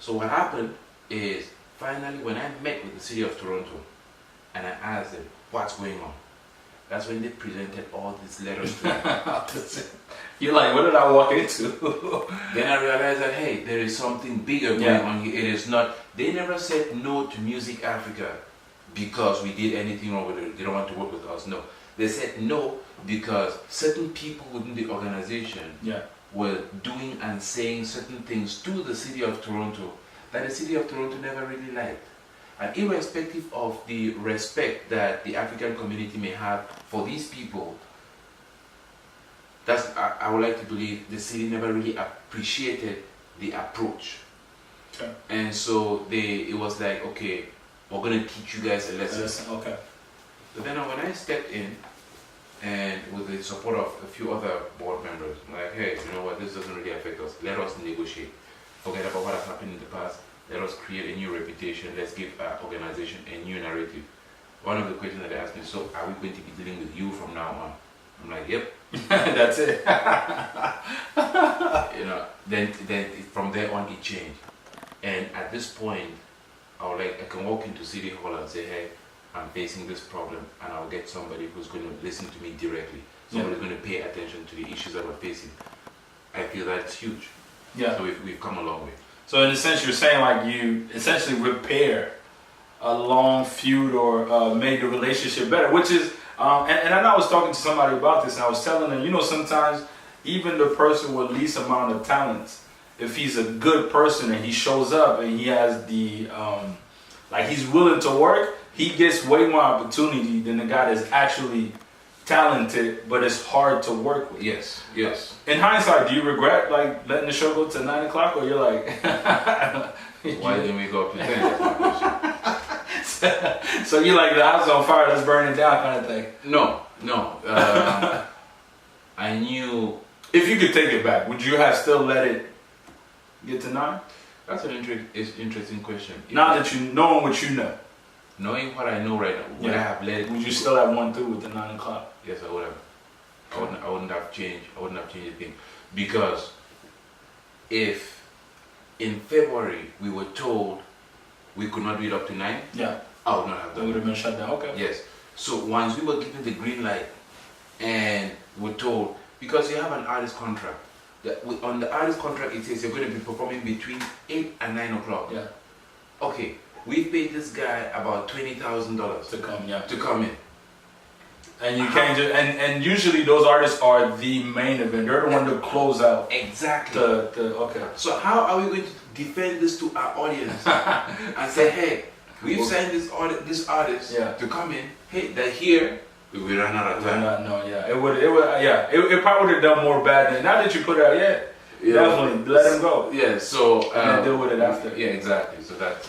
So what happened is, finally, when I met with the City of Toronto and I asked them, what's going on? That's when they presented all these letters to me. You're like, what did I walk into? Then I realized that, hey, there is something bigger going on here. It is not, they never said no to Music Africa because we did anything wrong with it. They don't want to work with us. No. They said no because certain people within the organization were doing and saying certain things to the City of Toronto that the City of Toronto never really liked. And irrespective of the respect that the African community may have for these people, I would like to believe the city never really appreciated the approach. Okay. And so it was like, okay, we're going to teach you guys a lesson. Okay. But then when I stepped in, and with the support of a few other board members, I'm like, hey, you know what, this doesn't really affect us. Let us negotiate. Forget about what has happened in the past. Let us create a new reputation. Let's give our organization a new narrative. One of the questions that they asked me, so are we going to be dealing with you from now on? I'm like, yep. That's it. You know, then from there on it changed. And at this point, I can walk into City Hall and say, hey, I'm facing this problem, and I'll get somebody who's going to listen to me directly. Somebody's going to pay attention to the issues that we're facing. I feel that's huge. Yeah. So we've come a long way. So in a sense, you're saying like you essentially repair a long feud or made the relationship better, which is, and I know I was talking to somebody about this, and I was telling them, you know, sometimes even the person with least amount of talents, if he's a good person and he shows up and he has the, like he's willing to work, he gets way more opportunity than the guy that's actually talented, but it's hard to work with. Yes, yes. In hindsight, do you regret like letting the show go to 9 o'clock, or you're like, Why didn't we go up to 10? That's my question. so you're like, the house is on fire, let's burn it down kind of thing? No. I knew. If you could take it back, would you have still let it get to 9? That's an interesting question. Now that you knowing what you know, Knowing what I know right now, would I have let it? would you still have won through with the 9 o'clock? Yes, I would have. I wouldn't have changed. I wouldn't have changed a thing, because if in February we were told we could not do it up to 9, Yeah, I would not have it done would it. have been shut down. Okay. Yes. So once we were given the green light and we're told, because you have an artist contract, on the artist contract it says you're going to be performing between 8 and 9 o'clock. Yeah, Okay, we paid this guy about $20,000 to come. Yeah, to come in. and you can't just and usually those artists are the main event. They're the one to close out. Exactly. Okay. So how are we going to defend this to our audience and say, hey, we've signed this artist Yeah. to come in. Hey, they're here. We ran out of time. It probably would have done more bad than now that you put it out. Yeah, definitely let him go. Yeah. So And then deal with it after. Yeah, exactly. So that's.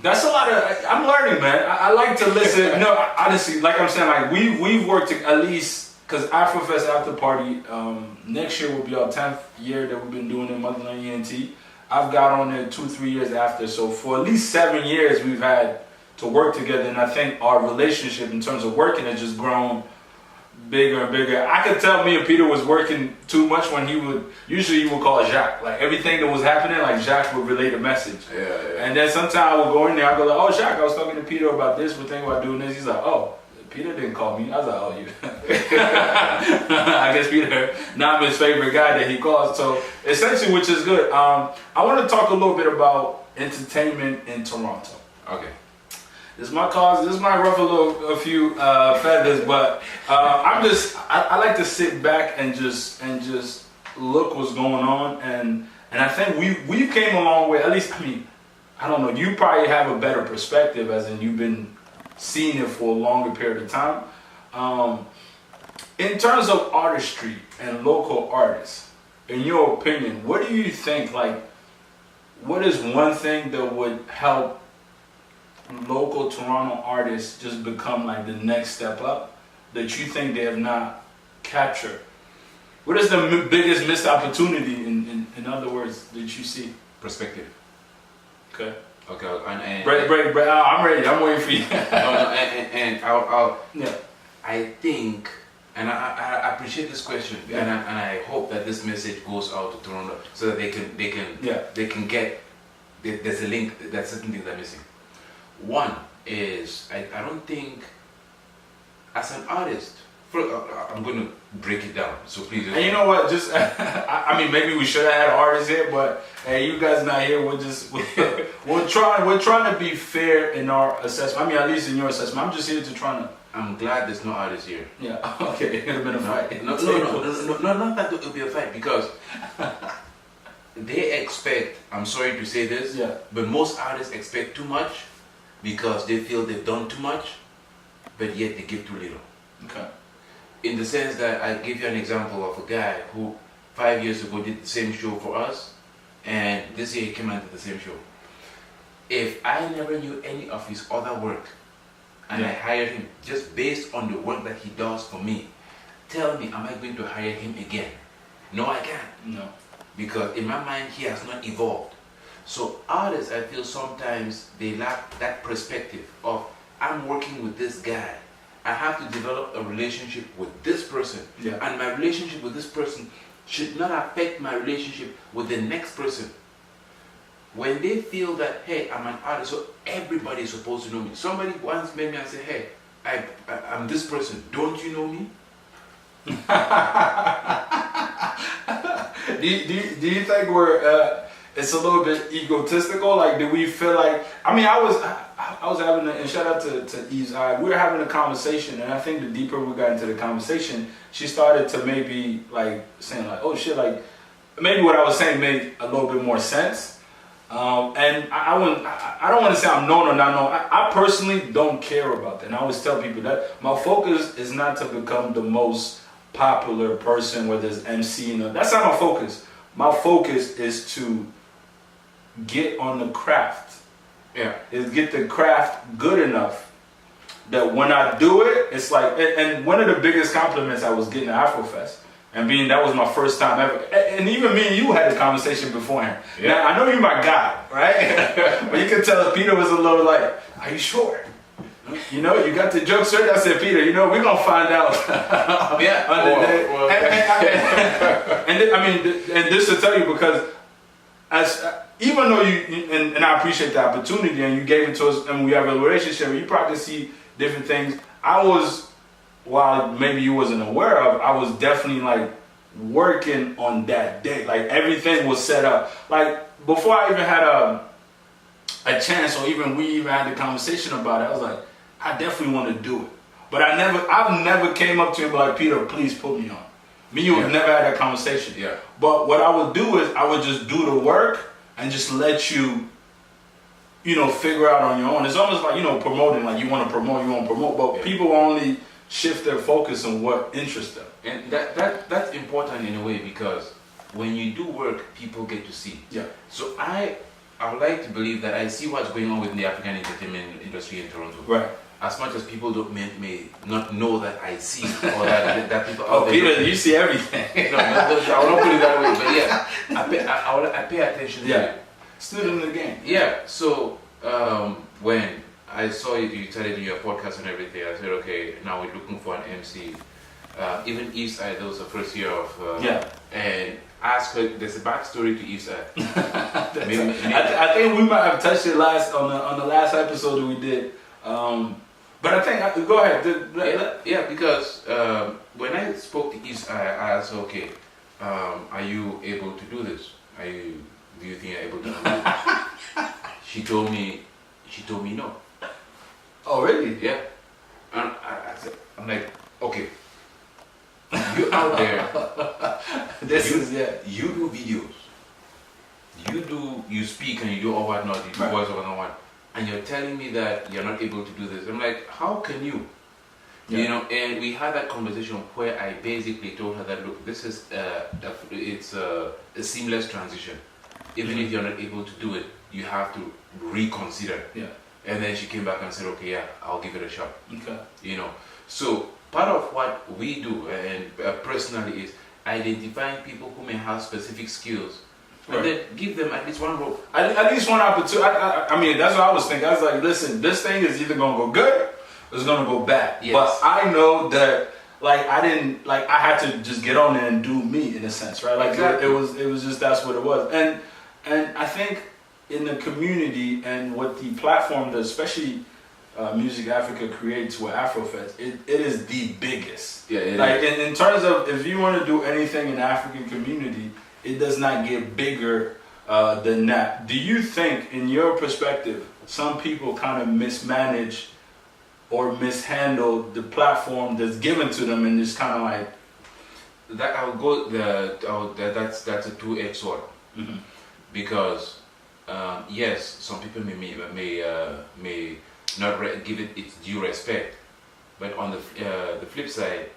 That's a lot of. I'm learning, man. I like to listen. No, honestly, like I'm saying, like we've worked at least because AfroFest After Party next year will be our 10th year that we've been doing it, Motherland ENT. I've got on there 2-3 years after, so for at least 7 years we've had to work together, and I think our relationship in terms of working has just grown bigger and bigger. I could tell me and Peter was working too much when he would call Jacques. Like everything that was happening, like Jacques would relay the message. Yeah. And then sometimes I would go in there, I go like, oh Jacques, I was talking to Peter about this, we're thinking about doing this. He's like, oh, Peter didn't call me. I was like, oh, you. I guess Peter, now I'm his favorite guy that he calls. So essentially, which is good. I want to talk a little bit about entertainment in Toronto. Okay. This might ruffle a few feathers, but I like to sit back and just look what's going on, and I think we came a long way. At least, I mean, I don't know. You probably have a better perspective, as in you've been seeing it for a longer period of time. In terms of artistry and local artists, in your opinion, what do you think? Like, what is one thing that would help local Toronto artists just become like the next step up that you think they have not captured? What is the biggest missed opportunity in other words that you see? Perspective. Okay. Okay. And Break. I'm ready. I'm waiting for you. and I'll Yeah. I think, and I appreciate this question, and I hope that this message goes out to Toronto so that they can get. There's a link. There's certain things they're missing. One is I don't think, as an artist, I'm going to break it down. So please. And you know what? Just I mean, maybe we should have had artists here, but hey, you guys not here. We're trying to be fair in our assessment. I mean, at least in your assessment. I'm just here to try to. I'm glad there's no artists here. Yeah. Okay. It would have been a fight. No, not that it will be a fight, because they expect. I'm sorry to say this. Yeah. But most artists expect too much because they feel they've done too much, but yet they give too little. Okay. In the sense that I give you an example of a guy who 5 years ago did the same show for us, and this year he came and did the same show. If I never knew any of his other work, and I hired him just based on the work that he does for me, tell me, am I going to hire him again? No, I can't. No. Because in my mind, he has not evolved. So artists, I feel sometimes they lack that perspective of, I'm working with this guy. I have to develop a relationship with this person. Yeah. And my relationship with this person should not affect my relationship with the next person. when they feel that, hey, I'm an artist, so everybody's supposed to know me. Somebody once made me and said, hey, I'm this person, don't you know me? Do you think we're it's a little bit egotistical? Like, do we feel like? I mean, I was having and shout out to Eve's Eye. We were having a conversation, and I think the deeper we got into the conversation, she started to maybe like saying like, oh shit, like maybe what I was saying made a little bit more sense. And I don't want to say I'm known or not known. I personally don't care about that. And I always tell people that my focus is not to become the most popular person, whether it's MC. That's not my focus. My focus is to get on the craft. Yeah. Is get the craft good enough that when I do it, it's like, and one of the biggest compliments I was getting at Afrofest, and being that was my first time ever, and even me and you had a conversation beforehand. Yeah. Now, I know you're my guy, right? But you could tell Peter was a little like, are you sure? You know, you got the joke straight. I said, Peter, you know, we're going to find out. Yeah. And this to tell you, because even though and I appreciate the opportunity and you gave it to us and we have a relationship, you probably see different things. I was, while maybe you wasn't aware of, I was definitely like working on that day. Like everything was set up. Like before I even had a chance, or even we even had the conversation about it, I was like, I definitely want to do it. But I've never came up to him like, Peter, please put me on. Me, you have never had that conversation. Yeah. But what I would do is I would just do the work and just let you, figure out on your own. It's almost like, promoting, like you want to promote, but people only shift their focus on what interests them. And that's important in a way, because when you do work, people get to see. Yeah. So I would like to believe that I see what's going on within the African entertainment industry in Toronto. Right. As much as people may not know that I see, or that people. Oh, Peter, you see everything. No, I will not put it that way. But yeah, I pay attention to it. Student in the game. Yeah. So when I saw you started your podcast and everything, I said, okay, now we're looking for an MC. Even Eve's Eye, that was the first year of. And ask her. There's a backstory to Eve's Eye. I think we might have touched it on the last episode that we did. But I think, go ahead. Yeah, because when I spoke to Eve's Eye, I asked, okay, are you able to do this? Do you think you're able to do this? She told me no. Oh, really? Yeah. And I'm like, okay, you out there, you do videos, you speak and you do all whatnot, you do voice over and what. And you're telling me that you're not able to do this. I'm like, how can you? Yeah. And we had that conversation where I basically told her that, look, this is it's a seamless transition. Even if you're not able to do it, you have to reconsider. Yeah. And then she came back and said, okay, yeah, I'll give it a shot. Okay. So part of what we do, and personally, is identifying people who may have specific skills. And then give them at least one role. At least one opportunity. I mean, that's what I was thinking. I was like, listen, this thing is either going to go good or it's going to go bad. Yes. But I know that, I had to just get on there and do me in a sense, right? Like, exactly. It was just, that's what it was. And I think in the community and what the platform that especially Music Africa creates with Afrofest, it is the biggest. Yeah, in terms of, if you want to do anything in the African community, it does not get bigger than that. Do you think, in your perspective, some people kind of mismanage or mishandle the platform that's given to them, and just kind of like that? That's a two-edged sword. Mm-hmm. Because yes, some people may not give it its due respect, but on the flip side,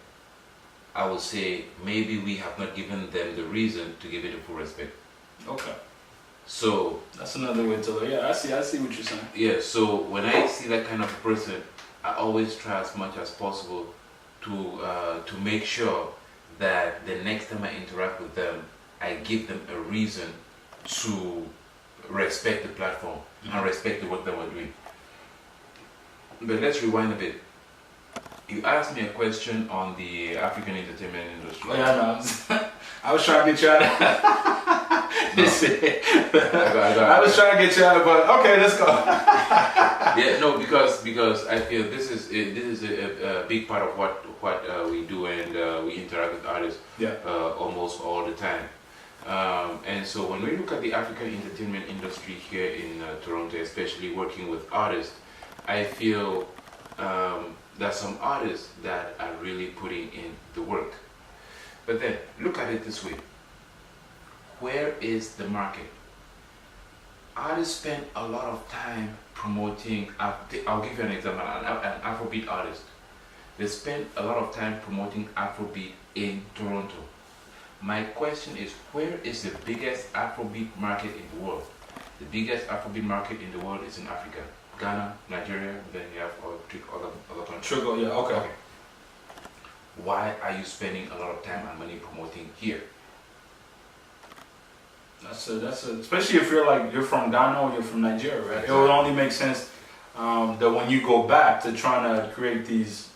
I would say maybe we have not given them the reason to give it a full respect. Okay. So that's another way to look. Yeah, I see what you're saying. Yeah. So when I see that kind of person, I always try as much as possible to make sure that the next time I interact with them, I give them a reason to respect the platform and respect the work that we're doing. But let's rewind a bit. You asked me a question on the African entertainment industry. Oh yeah, no. I was trying to get you out of I was trying to get you out of, but okay, let's go. Yeah, no, because I feel this is a big part of what we do, and we interact with artists Yeah. almost all the time. And so when we look at the African entertainment industry here in Toronto, especially working with artists, I feel there's some artists that are really putting in the work. But then look at it this way: where is the market? Artists spend a lot of time promoting. I'll give you an example. An Afrobeat artist. They spend a lot of time promoting Afrobeat in Toronto. My question is, where is the biggest Afrobeat market in the world? The biggest Afrobeat market in the world is in Africa. Ghana, Nigeria, then you have other countries. Sugar, yeah, okay. Why are you spending a lot of time and money promoting here? That's especially if you're from Ghana or you're from Nigeria, right? Exactly. It would only make sense that when you go back to trying to create these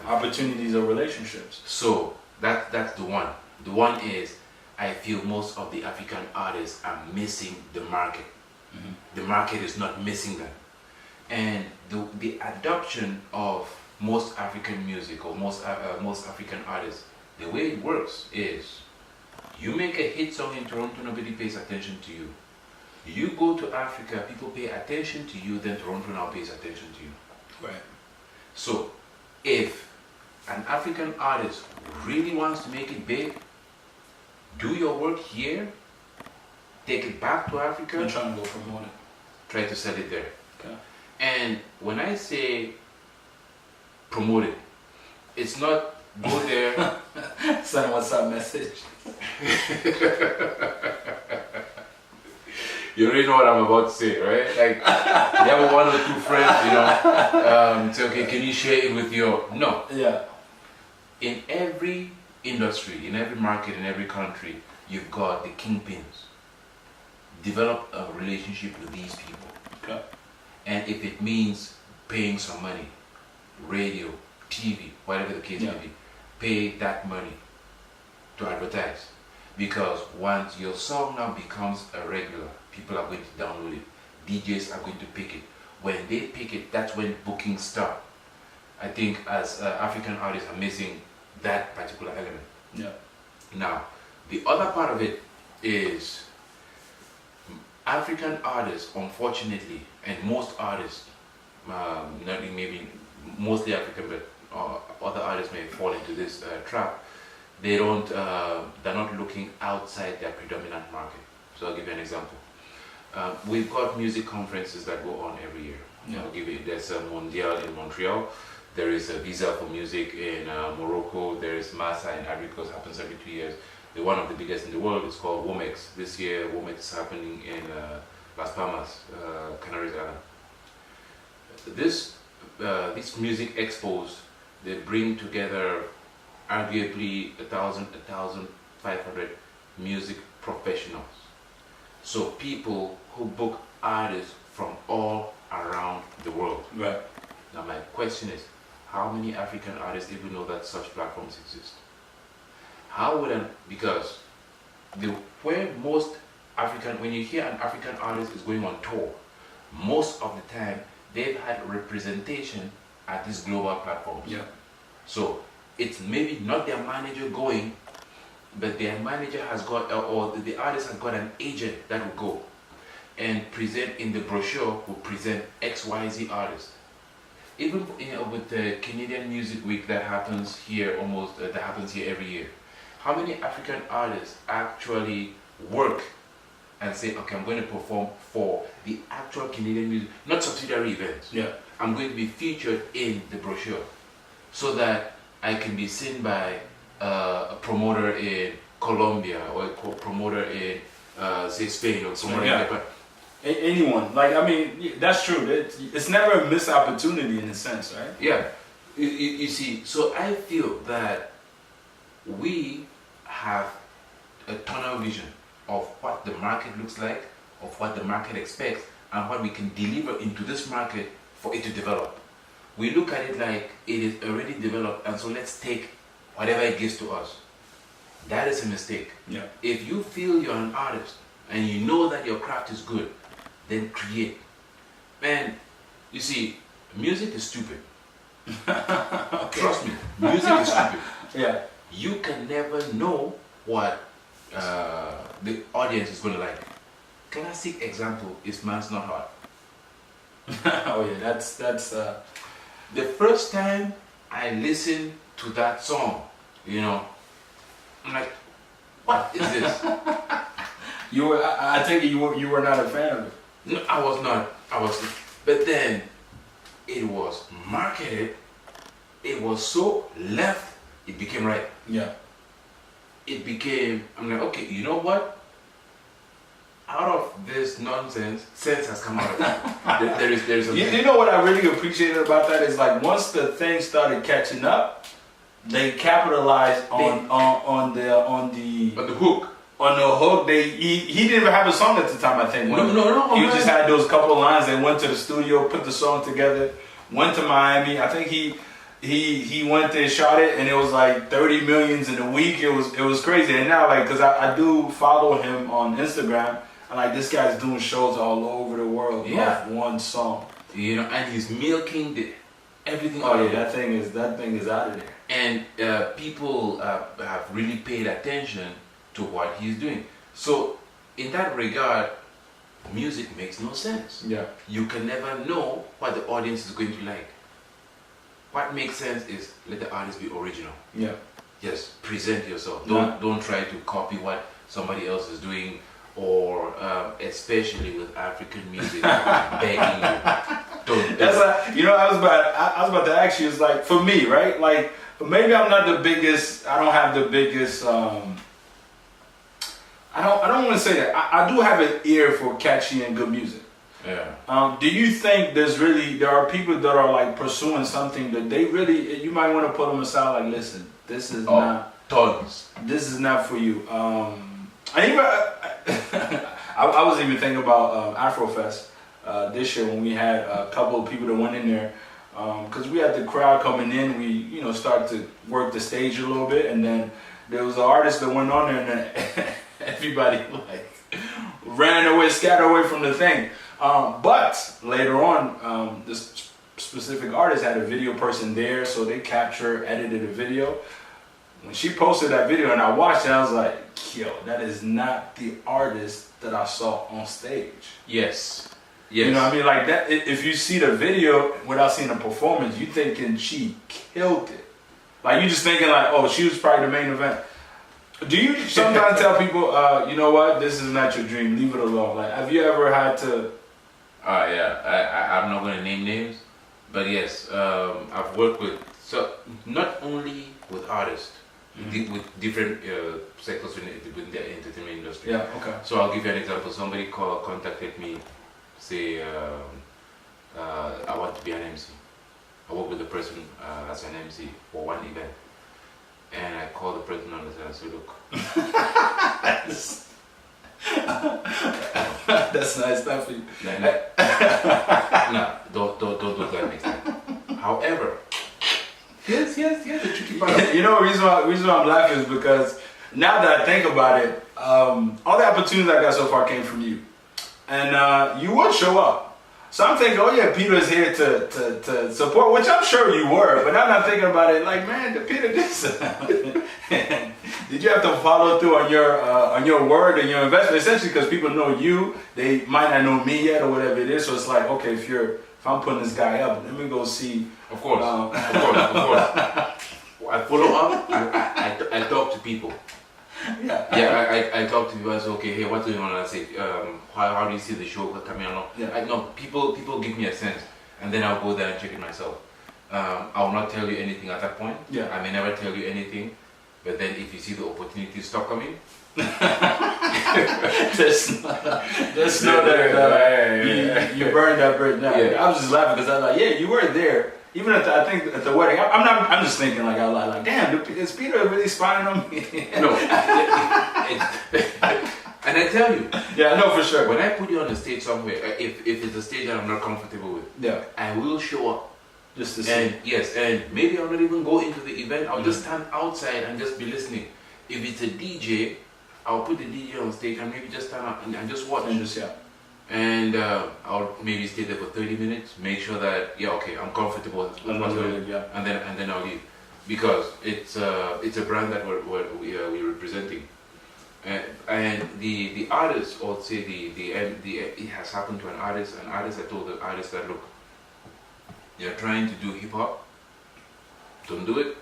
opportunities or relationships. So that's the one. The one is, I feel most of the African artists are missing the market. Mm-hmm. The market is not missing them. And the adoption of most African music or most African artists, the way it works is, you make a hit song in Toronto, nobody pays attention to you. You go to Africa, people pay attention to you, then Toronto now pays attention to you. Right. So, if an African artist really wants to make it big, do your work here, take it back to Africa, I'm trying to go promote it. try to sell it there. Okay. And when I say promote it, it's not go there. Send a WhatsApp message. You already know what I'm about to say, right? Like, you have one or two friends, say, okay, can you share it with your... No. Yeah. In every industry, in every market, in every country, you've got the kingpins. Develop a relationship with these people. Okay. And if it means paying some money, radio, TV, whatever the case may be, pay that money to advertise. Because once your song now becomes a regular, people are going to download it. DJs are going to pick it. When they pick it, that's when bookings start. I think as African artists are missing that particular element. Yeah. Now, the other part of it is African artists, unfortunately, and most artists, not maybe mostly African, but other artists may fall into this trap. They're not looking outside their predominant market. So I'll give you an example. We've got music conferences that go on every year. Yeah. I'll give you, there's a Mondial in Montreal. There is a Visa for Music in Morocco. There is Massa in Ivory Coast, happens every 2 years. The one of the biggest in the world is called Womex. This year, Womex is happening in Las Palmas, Canary Islands. These music expos, they bring together arguably 1,500 music professionals. So people who book artists from all around the world. Right. Now my question is, how many African artists even know that such platforms exist? Because where most African, when you hear an African artist is going on tour, most of the time they've had representation at these global platforms. Yeah. So it's maybe not their manager going, but their manager has got, or the artist has got an agent that will go and present in the brochure, will present XYZ artist. Even with the Canadian Music Week that happens here that happens here every year. How many African artists actually work and say, okay, I'm going to perform for the actual Canadian music, not subsidiary events. Yeah. I'm going to be featured in the brochure so that I can be seen by a promoter in Colombia or a promoter in, say, Spain or somewhere like that. Anyone, like, I mean, that's true. It's never a missed opportunity in a sense, right? Yeah. You see, so I feel that we have a tunnel vision of what the market looks like, of what the market expects, and what we can deliver into this market for it to develop. We look at it like it is already developed, and so let's take whatever it gives to us. that is a mistake. Yeah. If you feel you're an artist and you know that your craft is good, then create. Man, you see, music is stupid. Okay. Trust me, music is stupid. Yeah. You can never know what the audience is going to like. Classic example is Man's Not Hard. Oh yeah, that's The first time I listened to that song, you know, I'm like, what is this? you were. I take it you were not a fan of it. No, I was not. But then it was marketed. It was so left. It became right. Yeah. It became. I'm like, okay, you know what? Out of this nonsense, sense has come out of it. There is a. You know what I really appreciated about that is like once the thing started catching up, they capitalized on the hook. On the hook. He didn't even have a song at the time. I think. No. He just had those couple of lines. They went to the studio, put the song together, went to Miami. I think he went there, shot it, and it was like 30 millions in a week. It was crazy. And now like because I do follow him on Instagram. And like this guy's doing shows all over the world off one song. You know, and he's milking everything Oh out yeah, of it. that thing is out of there. And people have really paid attention to what he's doing. So in that regard, music makes no sense. Yeah. You can never know what the audience is going to like. What makes sense is let the artist be original. Yeah. Yes, present yourself. Yeah. Don't try to copy what somebody else is doing, or especially with African music, begging you. Don't. That's like, you know, I was about to ask you. It's like for me, right? Like maybe I'm not the biggest. I don't have the biggest. I don't want to say that. I do have an ear for catchy and good music. Yeah. Do you think there are people that are like pursuing something that they really, you might want to put them aside, like, listen, this is not tons. This is not for you. I was even thinking about Afrofest this year when we had a couple of people that went in there because we had the crowd coming in. We start to work the stage a little bit, and then there was an artist that went on there, and then everybody like ran away, scattered away from the thing. But later on, this specific artist had a video person there, so they edited a video. When she posted that video and I watched it, I was like, yo, that is not the artist that I saw on stage. Yes. You know what I mean? Like that, if you see the video without seeing the performance, you thinking she killed it. Like you just thinking like, oh, she was probably the main event. Do you sometimes tell people, you know what, this is not your dream, leave it alone? Like, have you ever had to? Yeah, I'm not going to name names, but yes, I've worked with, so not only with artists, with different sectors within the entertainment industry. Yeah, okay. So I'll give you an example. Somebody contacted me, say, I want to be an MC. I work with the person as an MC for one event. And I called the person on the side and said, look. That's nice stuff for you. No, don't do that next time. However, here's the tricky part. You know, the reason why I'm laughing is because now that I think about it, all the opportunities I got so far came from you. And you would show up. So I'm thinking, oh yeah, Peter's here to support, which I'm sure you were. But now that I'm thinking about it, like, man, Peter did something. Did you have to follow through on your word and your investment? Essentially, because people know you, they might not know me yet or whatever it is. So it's like, okay, if I'm putting this guy up, let me go see. Of course, of course. I follow up. I talk to people. Yeah, I talk to people. I say, okay, hey, what do you want to say? How do you see the show coming along? Yeah. I know people give me a sense, and then I'll go there and check it myself. I will not tell you anything at that point. Yeah. I may never tell you anything, but then if you see the opportunity stop coming, just know that you burned that bridge now. Yeah. I was just laughing because I was like, yeah, you were there. Even at the wedding, I'm just thinking like out loud, like, damn, is Peter really spying on me? No. And I tell you, yeah, I know for sure. when I put you on the stage somewhere, if it's a stage that I'm not comfortable with, Yeah, I will show up. just to see. And yes, and maybe I'll not even go into the event. I'll just stand outside and just be listening. If it's a DJ, I'll put the DJ on stage and maybe just stand up and just watch. And just, yeah. And I'll maybe stay there for 30 minutes, make sure that okay, I'm comfortable with what's going on, Yeah. and then I'll leave, because it's a brand that we're representing, and the artist, or say the it has happened to an artist. I told the artist that, look, you're trying to do hip hop, don't do it.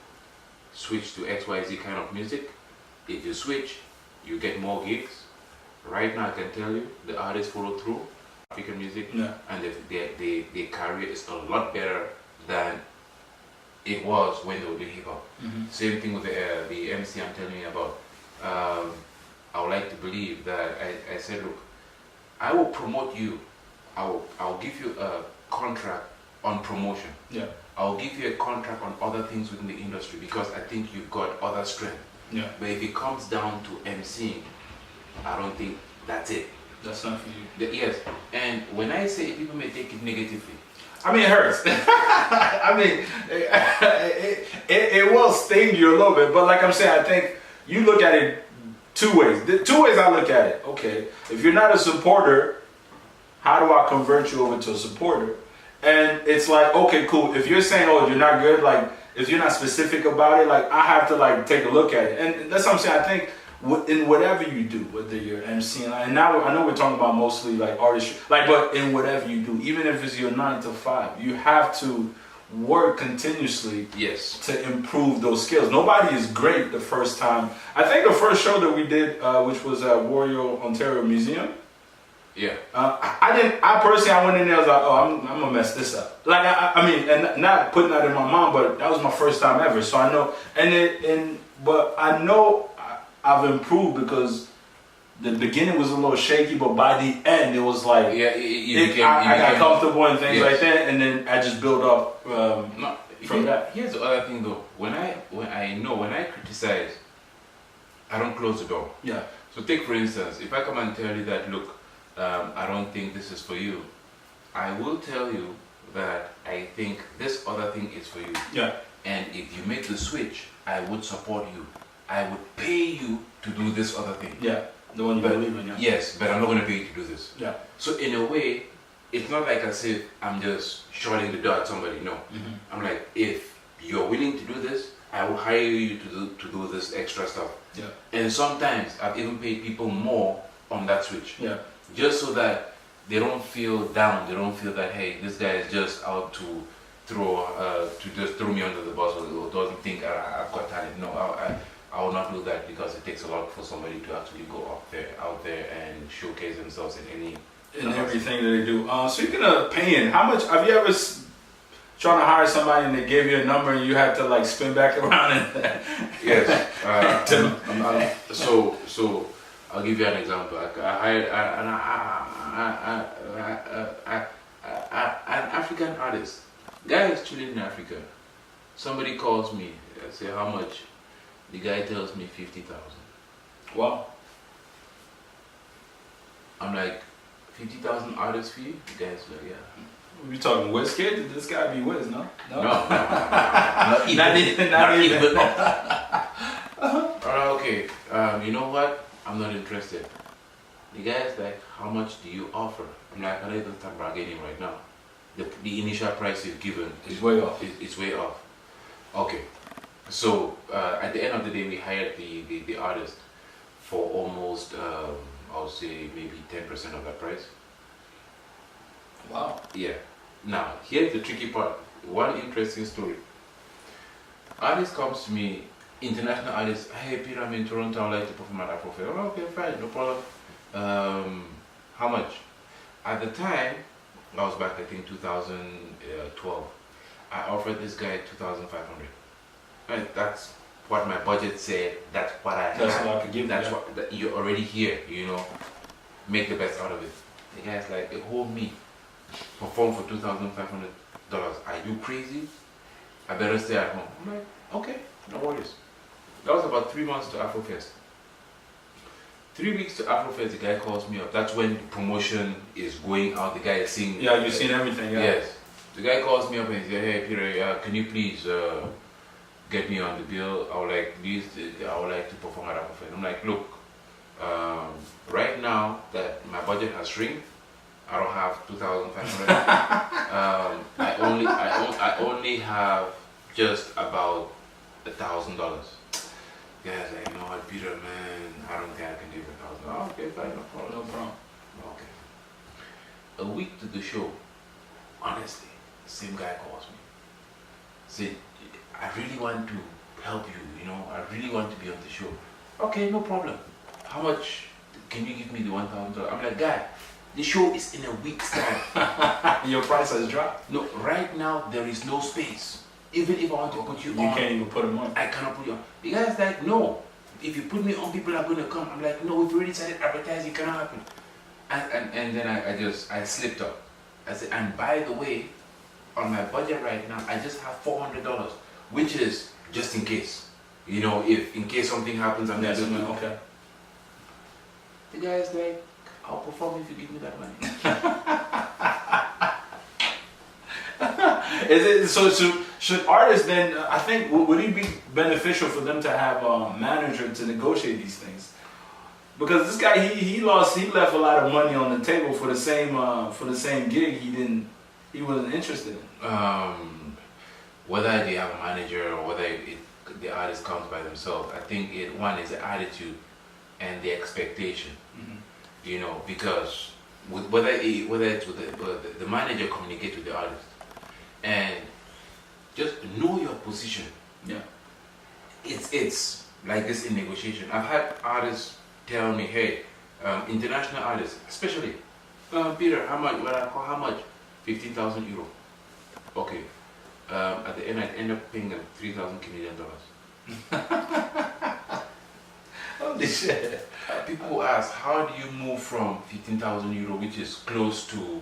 Switch to XYZ kind of music. If you switch, you get more gigs. Right now, I can tell you, the artists follow through African music, and their career is a lot better than it was when they were doing hip hop. Same thing with the MC I'm telling you about. I would like to believe that I said, look, I will promote you. I'll give you a contract on promotion. Yeah. I'll give you a contract on other things within the industry, because I think you've got other strength. Yeah. But if it comes down to MCing, I don't think that's it. That's not for you. Yes, and when I say, people may take it negatively. I mean, it hurts. I mean, it will sting you a little bit, but like I'm saying, I think you look at it two ways. The two ways I look at it. Okay, if you're not a supporter, how do I convert you over to a supporter? And it's like, okay, cool. If you're saying, oh, you're not good, like, if you're not specific about it, like, I have to, like, take a look at it. And that's what I'm saying. I think in whatever you do, whether you're MCing, and now I know we're talking about mostly like artistry, like, but in whatever you do, even if it's your 9 to 5, you have to work continuously, yes, to improve those skills. Nobody is great the first time. I think the first show that we did, which was at Warrior Ontario Museum, yeah, I personally, I went in there, I was like, oh, I'm gonna mess this up. Like, I mean, and not putting that in my mind, but that was my first time ever, so I know, but I know I've improved, because the beginning was a little shaky, but by the end it was like, I got comfortable and things like that, and then I just built up from that. Here's the other thing though, when I criticize, I don't close the door. Yeah. So take for instance, if I come and tell you that, look, I don't think this is for you, I will tell you that I think this other thing is for you. Yeah. And if you make the switch, I would support you. I would pay you to do this other thing. Yeah, the one you believe in. Yeah. Yes, but I'm not going to pay you to do this. Yeah. So in a way, it's not like as if I'm just shutting the door at somebody. No. I'm like, if you're willing to do this, I will hire you to do this extra stuff. Yeah. And sometimes I've even paid people more on that switch. Yeah. Just so that they don't feel down. They don't feel that, hey, this guy is just out to just throw me under the bus, or doesn't think I've got talent. No, I will not do that, because it takes a lot for somebody to actually go out there and showcase themselves in everything that they do. Speaking of paying, how much have you ever trying to hire somebody and they gave you a number and you had to like spin back around and yes. So I'll give you an example. I hired an African artist. Guy is chilling in Africa. Somebody calls me. I say, how much? The guy tells me 50,000. Wow. I'm like, 50,000 artist fee? The guy's like, yeah. You talking Wiz kid? Did this guy be Wiz? No. No. Not even. Not even. Okay. You know what? I'm not interested. The guy's like, how much do you offer? I'm like, I don't even start bargaining right now. The initial price you've given is way off. It's way off. Okay. So at the end of the day, we hired the artist for almost, I'll say maybe 10% of that price. Wow. Yeah. Now, here's the tricky part. One interesting story. Artist comes to me, international artist, hey Peter, I'm in Toronto, I'd like to perform at Afrofair. Oh, okay, fine, no problem. How much? At the time, I was back, I think 2012, I offered this guy 2,500. And that's what my budget said, that's what I That's had. what I could give. That's what, you're already here, you know, make the best out of it. The guy's like, a whole me, perform for $2,500. Are you crazy? I better stay at home. I'm like, okay, no worries. That was about 3 months to Afrofest. 3 weeks to Afrofest, the guy calls me up. That's when the promotion is going out. The guy is seeing. Yeah, you've seen everything. Yeah. Yes. The guy calls me up and he says, hey Peter, can you please get me on the bill. I would like I would like to perform at Aquafed. I'm like, look, right now that my budget has shrunk, I don't have 2,500. I only have just about $1,000. Guys, like, you know what, Peter, man, I don't think I can do $1,000. Oh, okay, fine, no problem. No problem. Okay. A week to the show, honestly, the same guy calls me. Said, I really want to help you, you know, I really want to be on the show. Okay, no problem. How much can you give me the $1,000? I'm like, guy, the show is in a week's time. Your price has dropped. No, right now there is no space. Even if I want to put you on, You can't even put them on. I cannot put you on. The guy's like, no. If you put me on, people are going to come. I'm like, no, we've already started advertising. It cannot happen. And then I slipped up. I said, and by the way, on my budget right now, I just have $400, which is just in case. You know, if in case something happens, I'm not doing it. Okay. The guy's like, I'll perform if you give me that money. Is it so? Should artists then? I think would it be beneficial for them to have a manager to negotiate these things? Because this guy, he left a lot of money on the table for the same gig he wasn't interested in. Whether they have a manager or whether the artist comes by themselves, I think one is the attitude and the expectation. Mm-hmm. You know, because whether it's with the manager communicate with the artist and just know your position. Yeah. It's like this in negotiation. I've had artists tell me, hey, international artists, especially, Peter, how much? What I call how much? 15,000 euro. Okay. At the end, I end up paying them 3,000 Canadian dollars. Holy shit. People will ask, how do you move from 15,000 euro, which is close to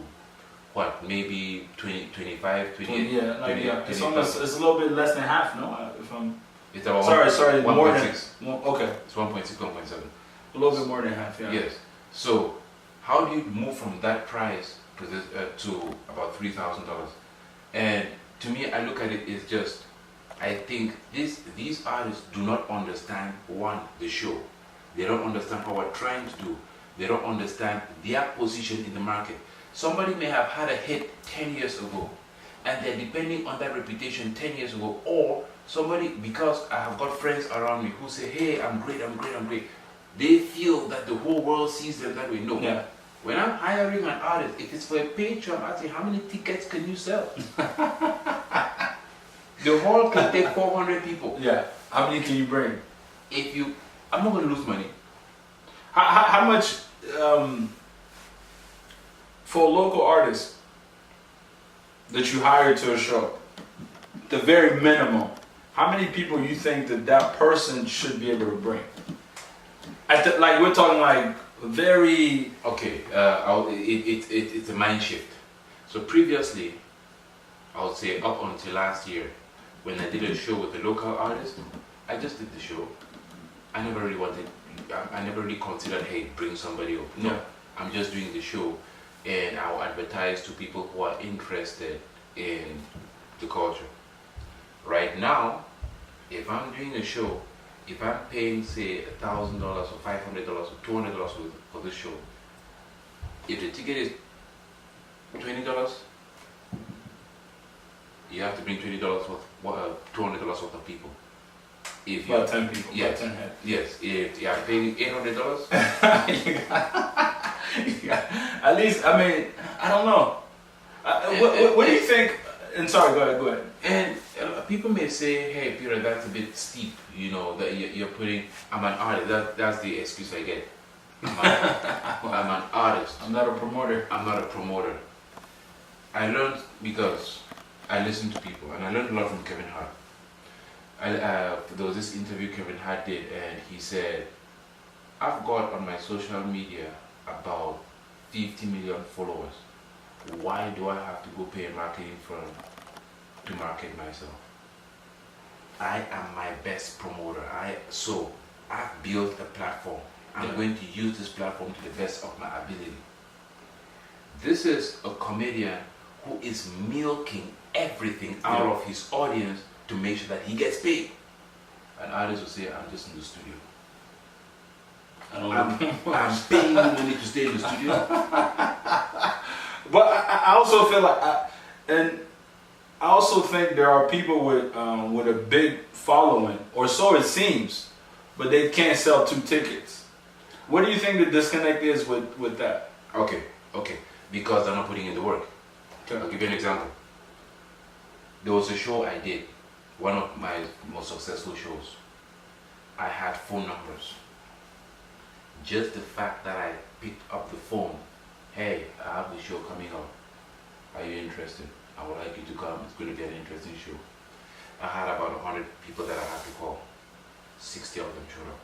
what, maybe 20, 25, 28? Yeah, like, 20, yeah. It's almost, it's a little bit less than half, no? If I'm It's about sorry, more than 1.6. okay, It's 1.6, 1.7. a little bit more than half. Yeah. Yes. So, how do you move from that price to this to about $3,000? And to me, I look at it as just, I think these artists do not understand the show. They don't understand what we're trying to do. They don't understand their position in the market. Somebody may have had a hit 10 years ago, and they're depending on that reputation 10 years ago, or somebody, because I have got friends around me who say, hey, I'm great. They feel that the whole world sees them that way. No. Yeah. When I'm hiring an artist, if it's for a paid job, I say, how many tickets can you sell? The hall can take 400 people. Yeah. How many can you bring? I'm not going to lose money. How much for a local artist that you hire to a show? The very minimum. How many people you think that person should be able to bring? Like we're talking like very. Okay, it's a mind shift. So previously, I would say up until last year, when I did a show with a local artist, I just did the show. I never really considered, hey, bring somebody up. No, Yeah. I'm just doing the show, and I'll advertise to people who are interested in the culture. Right now, if I'm doing a show, if I'm paying, say, $1,000 or $500 or $200 for this show, if the ticket is $20, you have to bring $20 worth, $200 worth of people. If About 10 people. Yes. About 10 heads. Yes, if you are paying $800, At least, I mean, I don't know. What do you think? And sorry, go ahead. and people may say, hey, Peter, that's a bit steep, you know, that you're putting, I'm an artist, that's the excuse I get. I'm an artist. I'm not a promoter. I'm not a promoter. I learned because I listen to people, and I learned a lot from Kevin Hart. There was this interview Kevin Hart did, and he said, I've got on my social media about 50 million followers. Why do I have to go pay a marketing firm to market myself? I am my best promoter. So I've built a platform. I'm going to use this platform to the best of my ability. This is a comedian who is milking everything out of his audience to make sure that he gets paid. An artist will say, I'm just in the studio. I'm paying you money to stay in the studio. But I also feel like, and I also think there are people with a big following, or so it seems, but they can't sell 2 tickets. What do you think the disconnect is with that? Okay. Because they're not putting in the work. Okay. I'll give you an example. There was a show I did, one of my most successful shows. I had phone numbers. Just the fact that I picked up the phone, hey, I have the show coming up. Are you interested? I would like you to come. It's going to be an interesting show. I had about 100 people that I had to call. 60 of them showed up.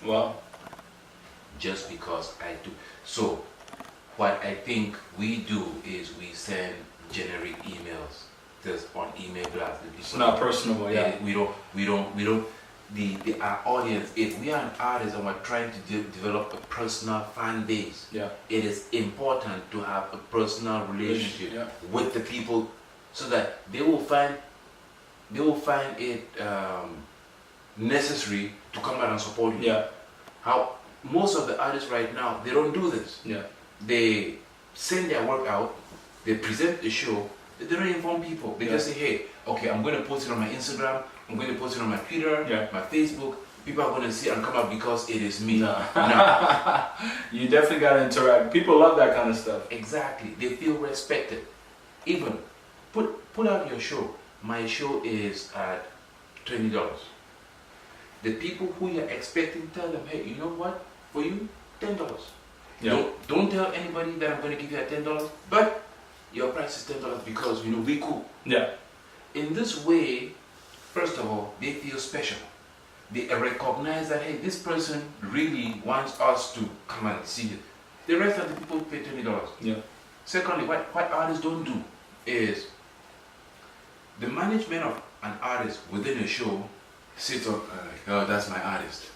Well, just because I do. So, what I think we do is we send generic emails just on email blast. It's not personal, yeah. We don't. Our audience, if we are an artist and we're trying to develop a personal fan base, yeah, it is important to have a personal relationship with the people, so that they will find it necessary to come out and support you. Yeah. How most of the artists right now, they don't do this. Yeah. They send their work out, they present the show, they don't inform people. They just say, hey, okay, I'm going to post it on my Instagram, I'm going to post it on my Twitter, my Facebook. People are going to see and come out because it is me. No. No. You definitely got to interact. People love that kind of stuff. Exactly. They feel respected. Even put out your show. My show is at $20. The people who you're expecting, tell them, hey, you know what? For you, $10. Yeah. Don't tell anybody that I'm going to give you a $10, but your price is $10 because we cool. Yeah. In this way, first of all, they feel special. They recognize that, hey, this person really wants us to come and see it. The rest of the people pay $20. Yeah. Secondly, what artists don't do is the management of an artist within a show sits up like, oh, that's my artist.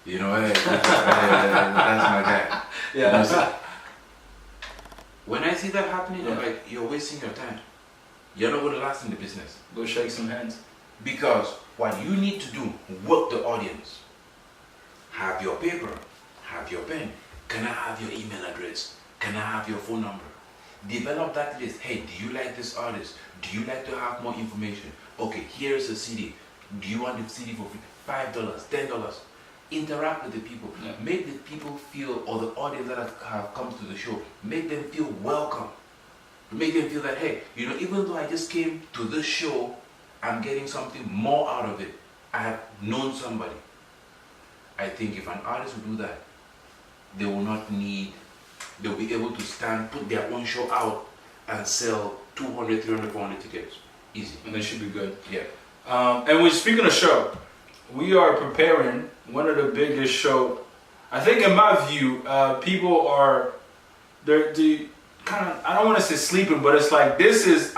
You know, hey, that's my guy. Yeah. You know, so when I see that happening, I'm like, you're wasting your time. You're not going to last in the business. Go shake some hands. Because what you need to do, work the audience. Have your paper, have your pen. Can I have your email address? Can I have your phone number? Develop that list. Hey, do you like this artist? Do you like to have more information? Okay, here's a CD. Do you want the CD for $5, $10? Interact with the people. Yeah. Make the people feel, or the audience that have come to the show, make them feel welcome. Make them feel that, hey, you know, even though I just came to this show, I'm getting something more out of it. I have known somebody. I think if an artist will do that, they will not need, they'll be able to stand, put their own show out and sell 200, 300, 400 tickets. Easy. And they should be good. Yeah. And we're speaking of show, we are preparing one of the biggest show. I think in my view, people are, they're kind of, I don't want to say sleeping, but it's like, this is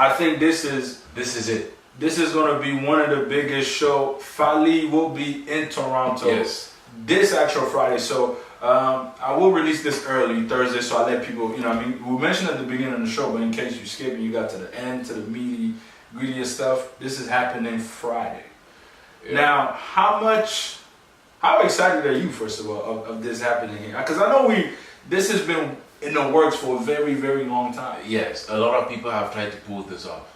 it. This is going to be one of the biggest show. Fali will be in Toronto. Yes. This actual Friday. So I will release this early Thursday, so I let people, you know, I mean, we mentioned at the beginning of the show, but in case you skip and you got to the end, to the meaty, greediest stuff, this is happening Friday. Yeah. Now, how excited are you, first of all, of this happening here? Because I know this has been in the works for a very, very long time. Yes, a lot of people have tried to pull this off.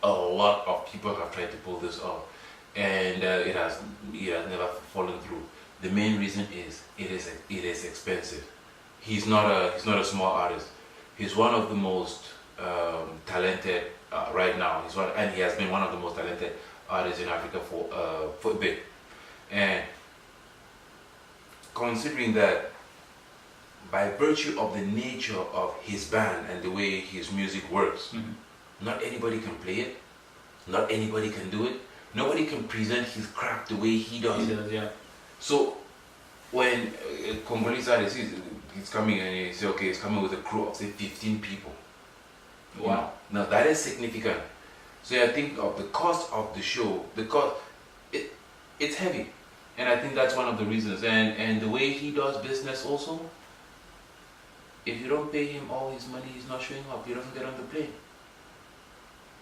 A lot of people have tried to pull this off, and it has never fallen through. The main reason is it is expensive. He's not a small artist. He's one of the most talented right now. And he has been one of the most talented artists in Africa for a bit. And considering that, by virtue of the nature of his band and the way his music works, not anybody can play it. Not anybody can do it. Nobody can present his craft the way he does. He does, yeah. So when a Congolese artist he's coming and he says, okay, he's coming with a crew of say 15 people. Wow. Now that is significant. So I think of the cost of the show, it's heavy. And I think that's one of the reasons. And the way he does business also, if you don't pay him all his money, he's not showing up. He doesn't get on the plane.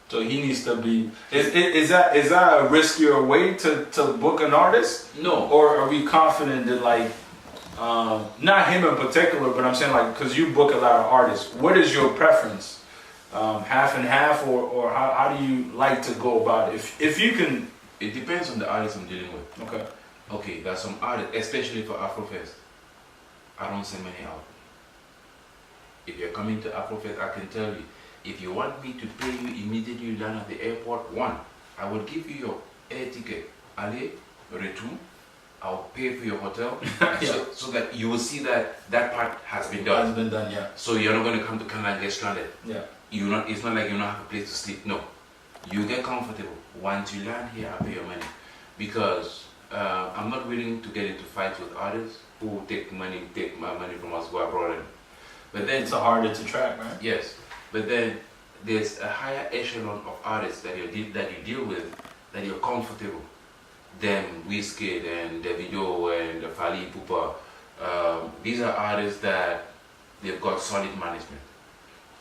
So he needs to be. Is that a riskier way to book an artist? No. Or are we confident that like, not him in particular, but I'm saying like, because you book a lot of artists. What is your preference? Half and half, or how do you like to go about it? If you can. It depends on the artist I'm dealing with. Okay. Okay, there's some artists, especially for Afrofest. I don't send many out. If you're coming to Afrofest, I can tell you, if you want me to pay you immediately you land at the airport, I will give you your air ticket, aller, retour. I'll pay for your hotel, Yeah. so that you will see that part has been done. Has been done, yeah. So you're not going to come to Canada and get stranded. Yeah. It's not like you don't have a place to sleep. No, you get comfortable. Once you land here, I pay your money, because I'm not willing to get into fights with artists who take my money from us, go abroad. But then It's harder to track, right? yes, but then there's a higher echelon of artists that you deal with that you're comfortable. Them, Wizkid and Davido and Fally Ipupa. These are artists that they've got solid management.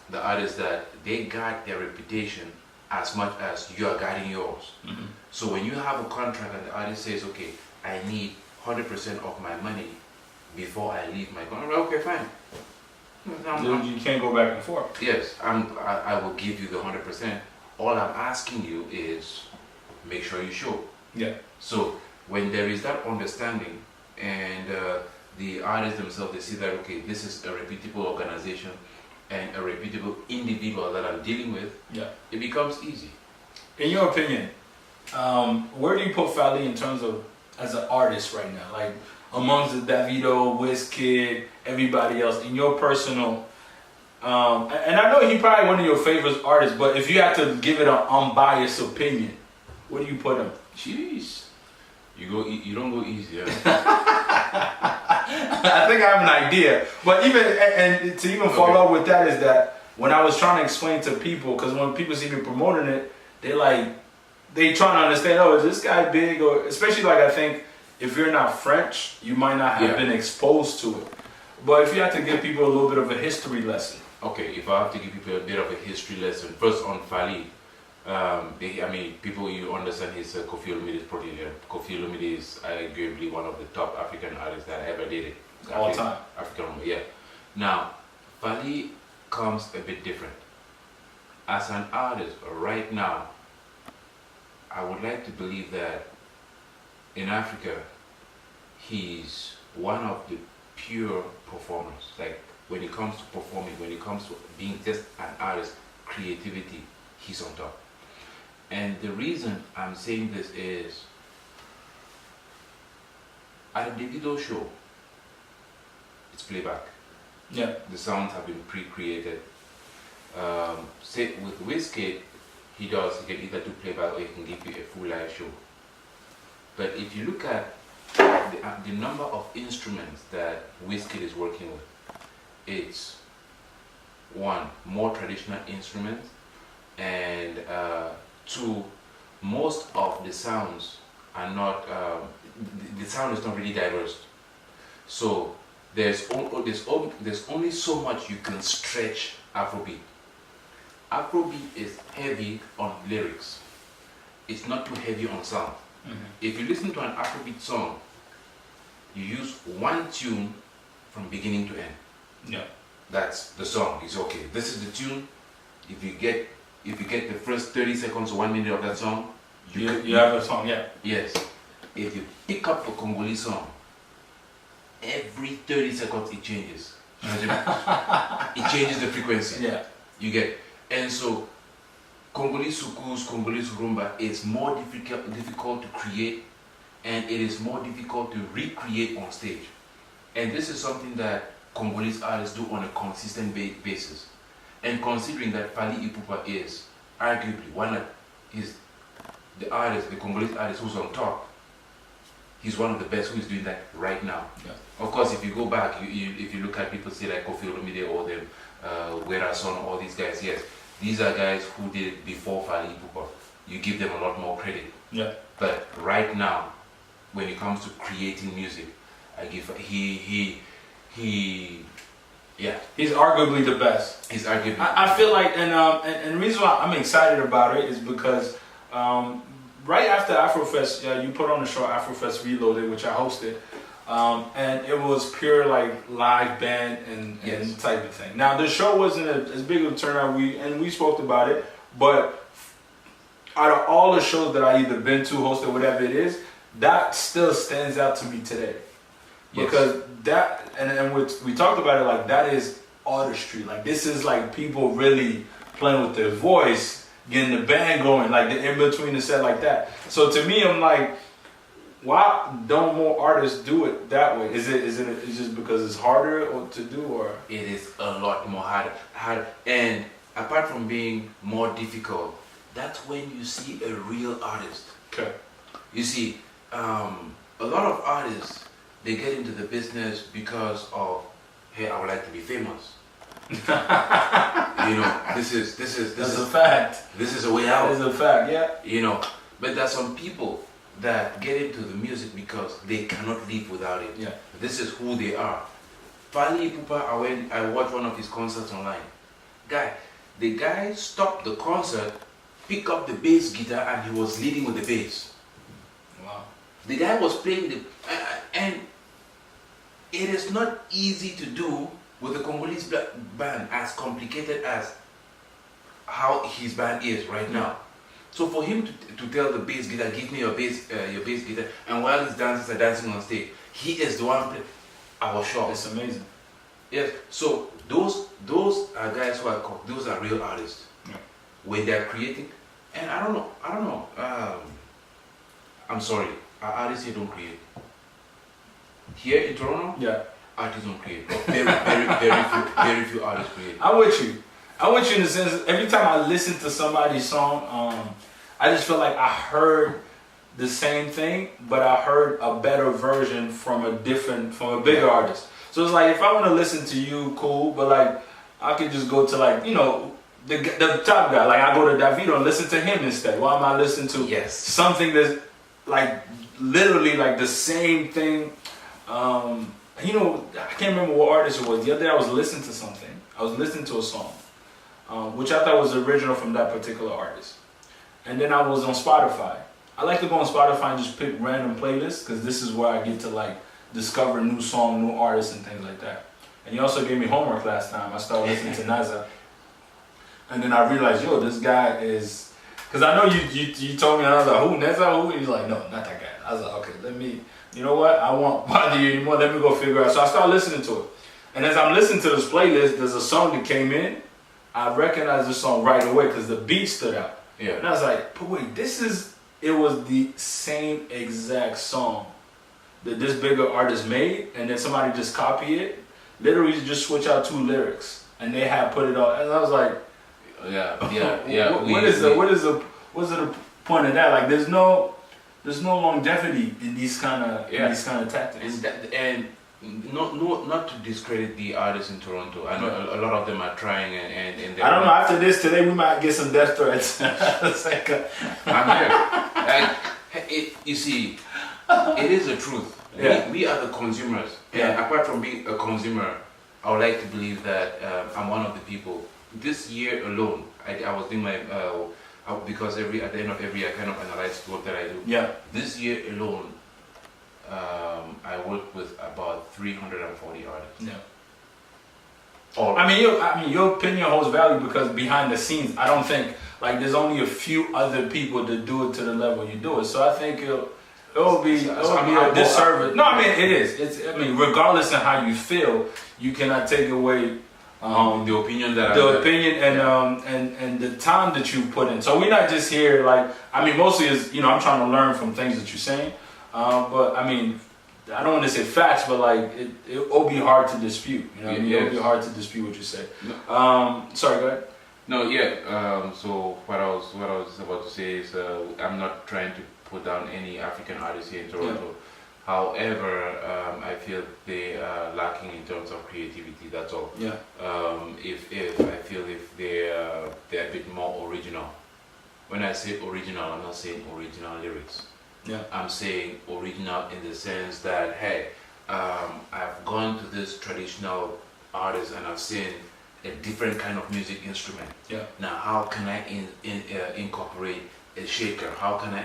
The artists that they guard their reputation as much as you are guarding yours. Mm-hmm. So when you have a contract and the artist says, okay, I need 100% of my money before I leave my contract, okay, fine. You can't go back and forth. Yes, I will give you the 100%. All I'm asking you is make sure you show. Yeah. So when there is that understanding, and the artists themselves, they see that, okay, this is a reputable organization and a reputable individual that I'm dealing with, Yeah. it becomes easy. In your opinion, where do you put Fally in terms of as an artist right now? Like amongst the Davido, Wizkid, everybody else, in your personal, and I know he probably one of your favorite artists, but if you had to give it an unbiased opinion, where do you put him? Jeez, you don't go easy. Huh? I think I have an idea, but even and to even follow up with that is that when I was trying to explain to people, because when people see me promoting it, they trying to understand. Oh, is this guy big? Or especially like I think if you're not French, you might not have been exposed to it. But if you have to give people a little bit of a history lesson. Okay, if I have to give people a bit of a history lesson, first on Fally. People, you understand his Kofi Olumide's protege. Kofi Olumide is arguably one of the top African artists that I ever dated. All time. African, yeah. Now, Fally comes a bit different. As an artist, right now, I would like to believe that in Africa, he's one of the pure performers. Like, when it comes to performing, when it comes to being just an artist, creativity, he's on top. And the reason I'm saying this is, at a Davido show, it's playback. Yeah. The sounds have been pre-created. Say with Wizkid, he can either do playback or he can give you a full live show. But if you look at the number of instruments that Wizkid is working with, it's one, more traditional instruments, and two, most of the sounds are not, the sound is not really diverse. So there's only so much you can stretch Afrobeat. Afrobeat is heavy on lyrics. It's not too heavy on sound. Mm-hmm. If you listen to an Afrobeat song, you use one tune from beginning to end. Yeah. That's the song. It's okay. This is the tune. If you get the first 30 seconds or 1 minute of that song, you have a song, yeah. Yes. If you pick up a Congolese song, every 30 seconds it changes. It changes the frequency. Yeah. You get, and so Congolese soukous, Congolese rumba is more difficult to create, and it is more difficult to recreate on stage. And this is something that Congolese artists do on a consistent basis. And considering that Fally Ipupa is arguably the Congolese artist who's on top, he's one of the best who is doing that right now. Yeah. Of course, if you go back, if you look at people say like Kofi Olumide or them, Wera Son, all these guys, yes, these are guys who did it before Fally Ipupa. You give them a lot more credit. Yeah. But right now, when it comes to creating music, I give he Yeah, He's arguably the best. he's arguably. I feel like, and the reason why I'm excited about it is because right after Afrofest, you put on the show Afrofest Reloaded, which I hosted, and it was pure like live band and type of thing. Now the show wasn't as big of a turnout. We spoke about it, but out of all the shows that I either been to, hosted, whatever it is, that still stands out to me today. Because that, and we talked about it, like that is artistry. Like this is like people really playing with their voice, getting the band going, like the in between the set like that. So to me, I'm like, why don't more artists do it that way? Is it just because it's harder to do, or it is a lot more hard, and apart from being more difficult, that's when you see a real artist. Okay. You see, a lot of artists, they get into the business because of, hey, I would like to be famous. You know, this is a fact. This is a way out. That is a fact, yeah. You know, but there's some people that get into the music because they cannot live without it. Yeah. This is who they are. Fali Ipupa, I watched one of his concerts online. The guy stopped the concert, picked up the bass guitar, and he was leading with the bass. Wow. The guy was playing the, and it is not easy to do with a Congolese band as complicated as how his band is right now. So for him to tell the bass guitar, give me your bass guitar, and while his dancers are dancing on stage, he is the one playing. I was shocked. It's amazing. Yes. So those are guys who are called, those are real artists. Yeah. When they're creating, and I don't know. I'm sorry, our artists here don't create. Here in Toronto, Yeah. artists don't create. Very few artists create. I'm with you in the sense, every time I listen to somebody's song, I just feel like I heard the same thing, but I heard a better version from a bigger artist. So it's like, if I want to listen to you, cool, but like, I could just go to like, you know, the top guy. Like I go to Davido and listen to him instead. Why am I listening to something that's like literally like the same thing? You know, I can't remember what artist it was. The other day I was listening to something. I was listening to a song, which I thought was original from that particular artist. And then I was on Spotify. I like to go on Spotify and just pick random playlists because this is where I get to like discover new song, new artists and things like that. And he also gave me homework last time. I started listening to Naza. And then I realized, yo, this guy is, because I know you told me, and I was like, who, Neza, who? He's like, no, not that guy. I was like, okay, you know what? I won't bother you anymore. Let me go figure out. So I started listening to it. And as I'm listening to this playlist, there's a song that came in. I recognized this song right away because the beat stood out. Yeah. And I was like, but wait, it was the same exact song that this bigger artist made, and then somebody just copied it. Literally just switch out 2 lyrics, and they had put it on. And I was like, What's the point of that? Like, there's no longevity in these kind of tactics. And not to discredit the artists in Toronto. I know a lot of them are trying, and I don't know. After this today, we might get some death threats. I'm here. You see, it is the truth. Yeah. We are the consumers. Yeah. And apart from being a consumer, I would like to believe that I'm one of the people. This year alone, I was doing my because at the end of every year I kind of analyze the work that I do. Yeah. This year alone, I worked with about 340 artists. Yeah. I mean, your opinion holds value because behind the scenes, I don't think like there's only a few other people that do it to the level you do it. So I think it'll be a disservice. No, I mean it is. Regardless of how you feel, you cannot take away the opinion and the time that you put in. So we're not just here like, I mean, mostly is, you know, I'm trying to learn from things that you're saying. But I mean, I don't want to say facts, but like it'll be hard to dispute. You know, it'll be hard to dispute what you say. No. Sorry, go ahead. No, yeah. So what I was about to say is, I'm not trying to put down any African artists here in Toronto. Yeah. However, I feel they are lacking in terms of creativity. That's all. Yeah. If I feel if they're a bit more original. When I say original, I'm not saying original lyrics. Yeah. I'm saying original in the sense that, hey, I've gone to this traditional artists and I've seen a different kind of music instrument. Yeah. Now, how can I incorporate a shaker? How can I?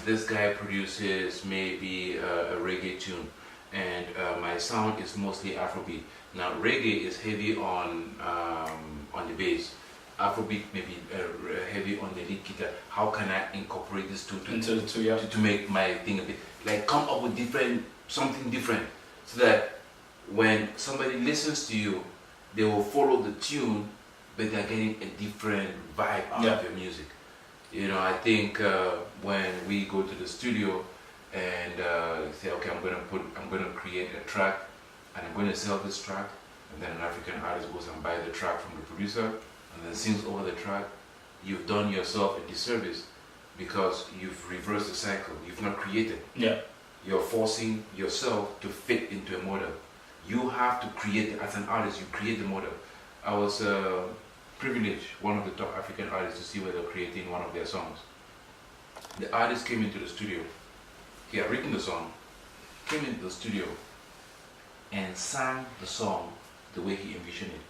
This guy produces maybe a reggae tune, and my sound is mostly Afrobeat. Now, reggae is heavy on the bass. Afrobeat maybe heavy on the lead guitar. How can I incorporate this into the two? Yeah. to make my thing a bit like come up with something different, so that when somebody listens to you, they will follow the tune, but they're getting a different vibe out of your music. You know, I think when we go to the studio and say, okay, I'm gonna create a track, and I'm gonna sell this track, and then an African artist goes and buys the track from the producer, and then sings over the track, you've done yourself a disservice because you've reversed the cycle. You've not created. Yeah. You're forcing yourself to fit into a model. You have to create, as an artist, you create the model. I was privileged, one of the top African artists, to see where they're creating one of their songs. The artist came into the studio. He had written the song, came into the studio, and sang the song the way he envisioned it.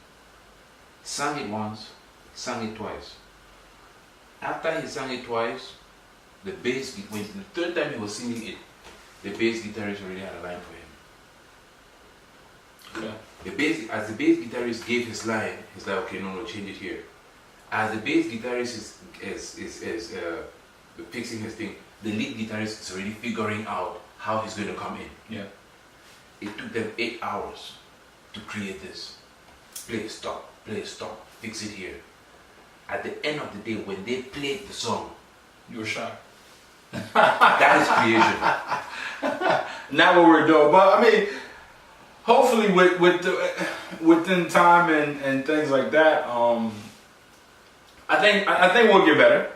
Sang it once, sang it twice. After he sang it twice, the bass, when the third time he was singing it, the bass guitarist already had a line for him. Okay. As the bass guitarist gave his line, he's like, okay, no, change it here. As the bass guitarist is fixing his thing, the lead guitarist is already figuring out how he's going to come in. Yeah. It took them 8 hours to create this. Play, stop, fix it here. At the end of the day, when they played the song, You were shocked. that is creation. Not what we're doing, but I mean, hopefully within time and things like that, I think we'll get better.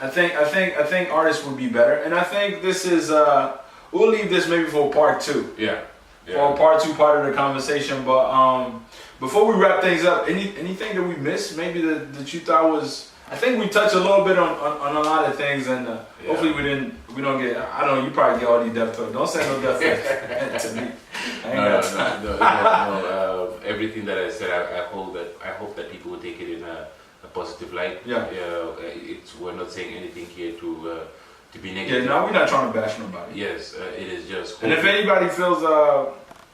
I think artists will be better, and I think this is we'll leave this maybe for part 2. Yeah. For part 2 part of the conversation. But before we wrap things up, anything that we missed, maybe that you thought was. I think we touched a little bit on a lot of things, and hopefully we don't get. I don't know. You probably get all these death threats. Don't say no death threats to me. No. Everything that I said, I hope that people will take it in a positive light. Yeah. We're not saying anything here to be negative. Yeah. No, we're not trying to bash nobody. Yes, it is just. And if anybody feels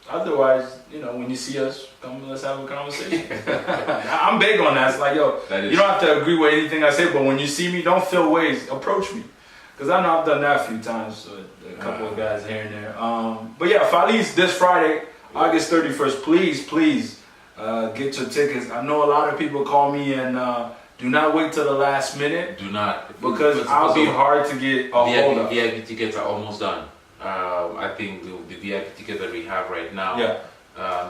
otherwise, when you see us, come let's have a conversation. I'm big on that. It's like, yo, you don't have to agree with anything I say, but when you see me, don't feel ways. Approach me, because I know I've done that a few times with a couple of guys here and there. But yeah, Fali's this Friday, August 31st. Please get your tickets. I know a lot of people call me and do not wait till the last minute. Do not, because I'll be hard to get a hold of. VIP tickets are almost done. I think the VIP tickets that we have right now,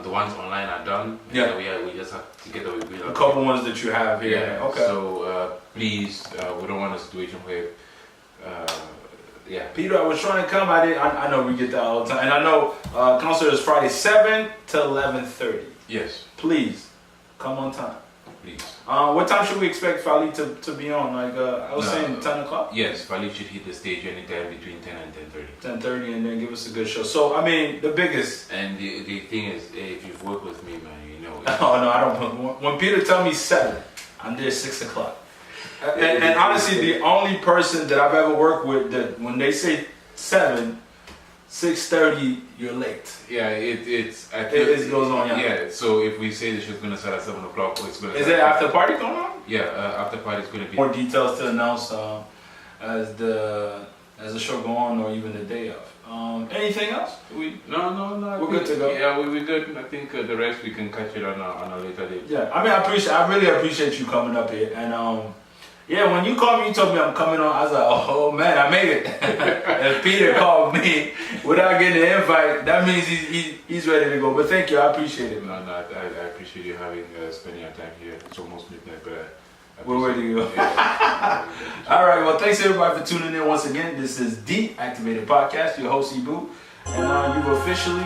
the ones online are done. Yeah. We just have to get a couple ones that you have here. Yeah. Okay. So please, we don't want a situation where, Peter, I was trying to come. I know we get that all the time, and I know concert is Friday 7 to 11:30. Yes. Please come on time. Please. What time should we expect Fali to be on? Like I was saying, 10 o'clock. Yes, Fali should hit the stage anytime between 10 and 10:30. 10:30, and then give us a good show. So I mean, the biggest. And the thing is, if you've worked with me, man, you know. Oh no, I don't. When Peter tell me 7, I'm there 6 o'clock. And honestly, the only person that I've ever worked with that when they say 7, 6:30, you're late. Yeah, it goes on. Yeah. So if we say the show's gonna start at 7 o'clock, or it's gonna. Is there after party going on? Yeah, after party is gonna be. More details to announce as the show go on, or even the day of. Anything else? No. We're good to go. Yeah, we're good. I think the rest we can catch it on a later date. Yeah, I mean, I really appreciate you coming up here, and when you called me, you told me I'm coming on. I was like, oh man, I made it. And Peter called me without getting the invite. That means he's ready to go. But thank you, I appreciate it, man. No, I appreciate you spending your time here. It's almost midnight, but we're ready to go. All right, well, thanks everybody for tuning in once again. This is the Activated Podcast. Your host Ibu, and you've officially